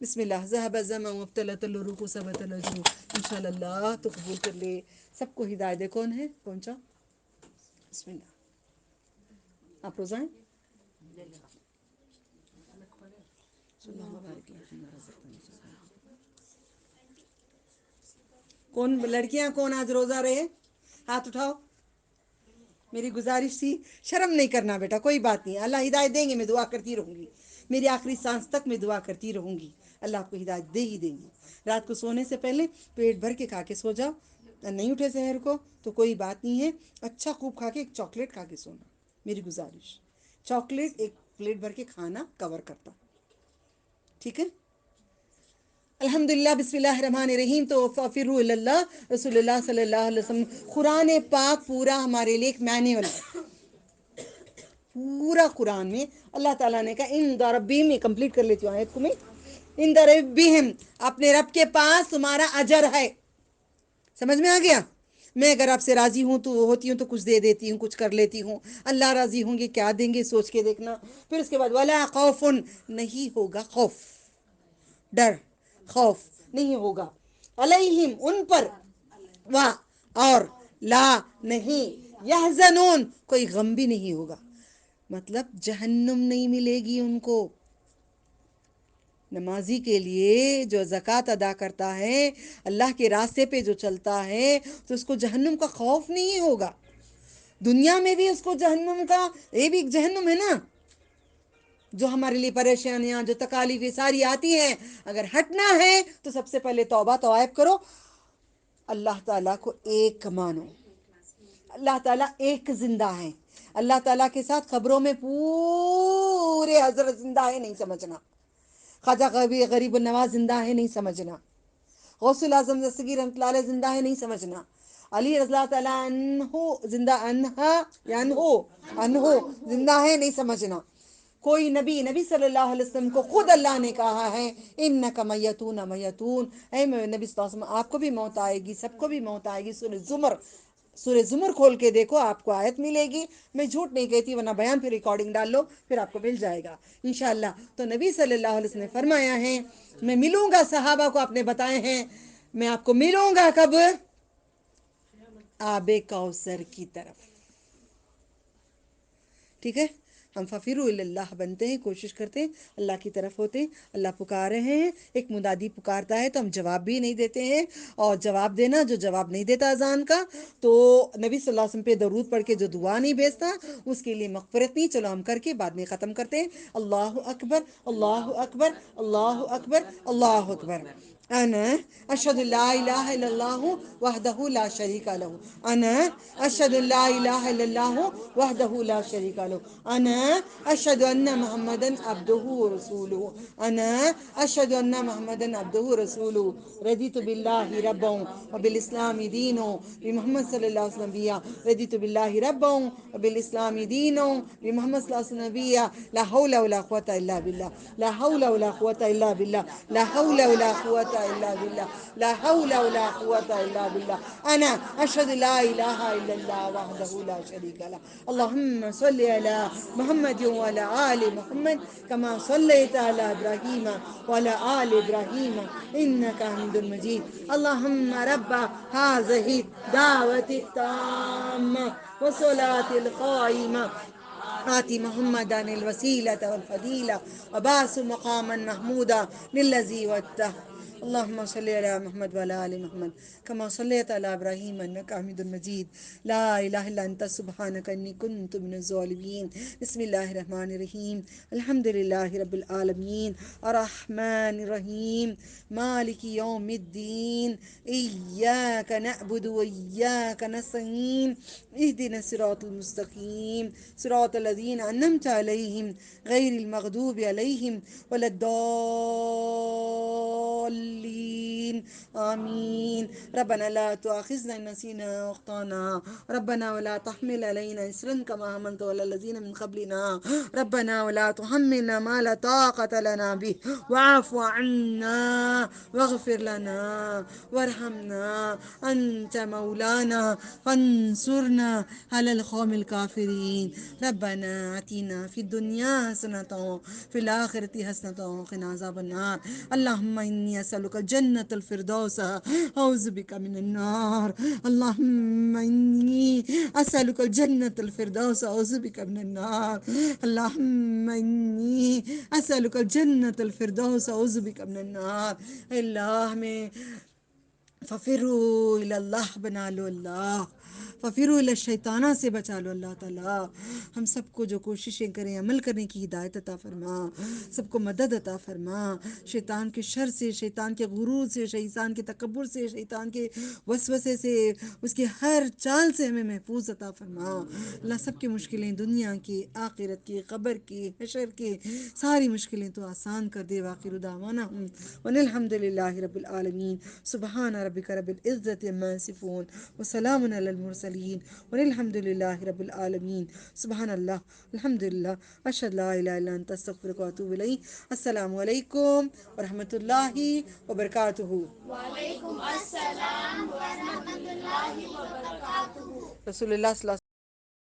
B: بسم اللہ ذهب الزمن وابتلت العروق ثبت الاجر انشاء اللہ تو قبول کر لے سب کو ہدایت دے. کون ہے پہنچا؟ بسم اللہ آپ روزائیں. کون لڑکیاں کون آج روزہ رہے؟ ہاتھ اٹھاؤ. میری گزارش تھی شرم نہیں کرنا بیٹا، کوئی بات نہیں، اللہ ہدایت دیں گے. میں دعا کرتی رہوں گی، میری آخری سانس تک میں دعا کرتی رہوں گی. اللہ آپ کو ہدایت دے ہی دیں گے. رات کو سونے سے پہلے پیٹ بھر کے کھا کے سو جاؤ. نہیں اٹھے سحر کو تو کوئی بات نہیں ہے، اچھا خوب کھا کے ایک چاکلیٹ کھا کے سونا. میری گزارش، چاکلیٹ ایک پلیٹ بھر کے کھانا کور کرتا. ٹھیک ہے؟ الحمدللہ. بسم اللہ الرحمن الرحیم. تو ففروا الی اللہ، رسول اللہ صلی اللہ علیہ وسلم. قرآن پاک پورا ہمارے لیے ایک مینیول ہے. پورا قرآن میں اللہ تعالیٰ نے کہا ان ربہم، میں کمپلیٹ کر لیتی ہوں آیت کو. میں ان ربہم، اپنے رب کے پاس تمہارا اجر ہے. سمجھ میں آ گیا؟ میں اگر آپ سے راضی ہوں تو ہوتی ہوں تو کچھ دے دیتی ہوں، کچھ کر لیتی ہوں. اللہ راضی ہوں گے کیا دیں گے سوچ کے دیکھنا. پھر اس کے بعد ولا خوف، نہیں ہوگا خوف، ڈر خوف نہیں ہوگا. علیہم، ان پر، وا اور، لا نہیں، یحزنون کوئی غم بھی نہیں ہوگا. مطلب جہنم نہیں ملے گی ان کو. نمازی کے لیے جو زکوٰۃ ادا کرتا ہے، اللہ کے راستے پہ جو چلتا ہے، تو اس کو جہنم کا خوف نہیں ہوگا. دنیا میں بھی اس کو جہنم کا، یہ بھی ایک جہنم ہے نا، جو ہمارے لیے پریشانیاں، جو تکالیفیں ساری آتی ہیں. اگر ہٹنا ہے تو سب سے پہلے توبہ طائب کرو. اللہ تعالیٰ کو ایک مانو. اللہ تعالیٰ ایک زندہ ہے. اللہ تعالیٰ کے ساتھ قبروں میں پورے حضرت زندہ ہے نہیں سمجھنا. خواجہ غریب النواز زندہ ہے نہیں سمجھنا. غوث الاعظم دستگیر رحمۃ اللہ علیہ زندہ ہے نہیں سمجھنا. علی رضی اللہ تعالیٰ عنہ زندہ، عنہ زندہ ہے نہیں سمجھنا. کوئی نبی صلی اللہ علیہ وسلم کو خود اللہ نے کہا ہے انک میتون میتون، اے نبی صلی اللہ علیہ وسلم آپ کو بھی موت آئے گی، سب کو بھی موت آئے گی. سورہ زمر کھول کے دیکھو، آپ کو آیت ملے گی. میں جھوٹ نہیں کہتی، ورنہ بیان پھر ریکارڈنگ ڈال لو، پھر آپ کو مل جائے گا انشاءاللہ. تو نبی صلی اللہ علیہ وسلم نے فرمایا ہے میں ملوں گا، صحابہ کو آپ نے بتائے ہیں میں آپ کو ملوں گا کب؟ آب کوثر کی طرف. ٹھیک ہے؟ ہم ففروا الی اللہ بنتے ہیں، کوشش کرتے ہیں اللہ کی طرف ہوتے ہیں. اللہ پکار رہے ہیں، ایک منادی پکارتا ہے تو ہم جواب بھی نہیں دیتے ہیں. اور جواب دینا، جو جواب نہیں دیتا اذان کا تو نبی صلی اللہ علیہ وسلم پہ درود پڑھ کے جو دعا نہیں بھیجتا اس کے لیے مغفرت نہیں. چلو ہم کر کے بعد میں ختم کرتے ہیں. اللہ اکبر، اللہ اکبر، اللہ اکبر، اللہ اکبر. انا اشهد ان لا اله الا الله وحده لا شريك له. انا اشهد ان لا اله الا الله وحده لا شريك له. انا اشهد ان محمدا عبده ورسوله. انا اشهد ان محمدا عبده ورسوله. رضيت بالله ربا وبالاسلام دينا بمحمد صلی اللہ علیہ وسلم نبيا. رضيت بالله ربا وبالاسلام دينا بمحمد صلی اللہ علیہ وسلم نبيا. لا حول ولا قوة الا بالله، لا حول ولا قوة الا بالله، لا حول ولا قوة الا بالله، لا حول ولا قوة الا بالله. انا اشهد لا اله الا الله وحده لا شريك له. اللهم صل على محمد وعلى آل محمد كما صليت على إبراهيم وعلى آل إبراهيم إنك حميد مجيد. اللهم رب هذه الدعوة التامة والصلاة القائمة آتِ محمدا الوسيلة والفضيلة وبعث مقاما محمودا للذي وعدته. اللهم صل على محمد وعلى آل محمد كما صليت على إبراهيم إنك حميد مجيد. لا إله إلا أنت سبحانك إني كنت من الظالمين. بسم الله الرحمن الرحيم. الحمد لله رب العالمين الرحمن الرحيم مالك يوم الدين. إياك نعبد وإياك نستعين. اهدنا الصراط المستقيم صراط الذين أنعمت عليهم غير المغضوب عليهم ولا الضالين. الضالين آمين. ربنا لا تؤاخذنا إن نسينا وأخطأنا ربنا ولا تحمل علينا إصرا كما حملته على الذين من قبلنا ربنا ولا تحملنا ما لا طاقة لنا به واعف عنا واغفر لنا وارحمنا أنت مولانا فانصرنا على القوم الكافرين. ربنا آتنا في الدنيا حسنة في الآخرة حسنة وقنا عذاب النار. اللهم إني أسألك جنة الفردوس أعوذ بك من النار. اللهم إني أسألك جنة الفردوس أعوذ بك من النار. اللهم إني أسألك جنة الفردوس أعوذ بك من النار. اللہ میں ففروا الی اللہ بنا لو اللہ، ففروا الی الشیطانہ سے بچا لو اللہ تعالیٰ. ہم سب کو جو کوششیں کریں عمل کرنے کی ہدایت عطا فرما، سب کو مدد عطا فرما، شیطان کے شر سے، شیطان کے غرور سے، شیطان کے تکبر سے، شیطان کے وسوسے سے، اس کی ہر چال سے ہمیں محفوظ عطا فرما. اللہ سب کی مشکلیں، دنیا کی، آخرت کی، قبر کی، حشر کی، ساری مشکلیں تو آسان کر دے. وآخر دعوانا الحمد للہ رب العالمین. سبحان ربک رب العزت عما یصفون وسلام علی المرسلین والحمد للہ رب العالمین. سبحان اللہ، الحمد للہ، اشہد لا الہ الا انت استغفرک واتوب الیک. السلام علیکم ورحمۃ اللہ وبرکاتہ. رسول اللہ صلی اللہ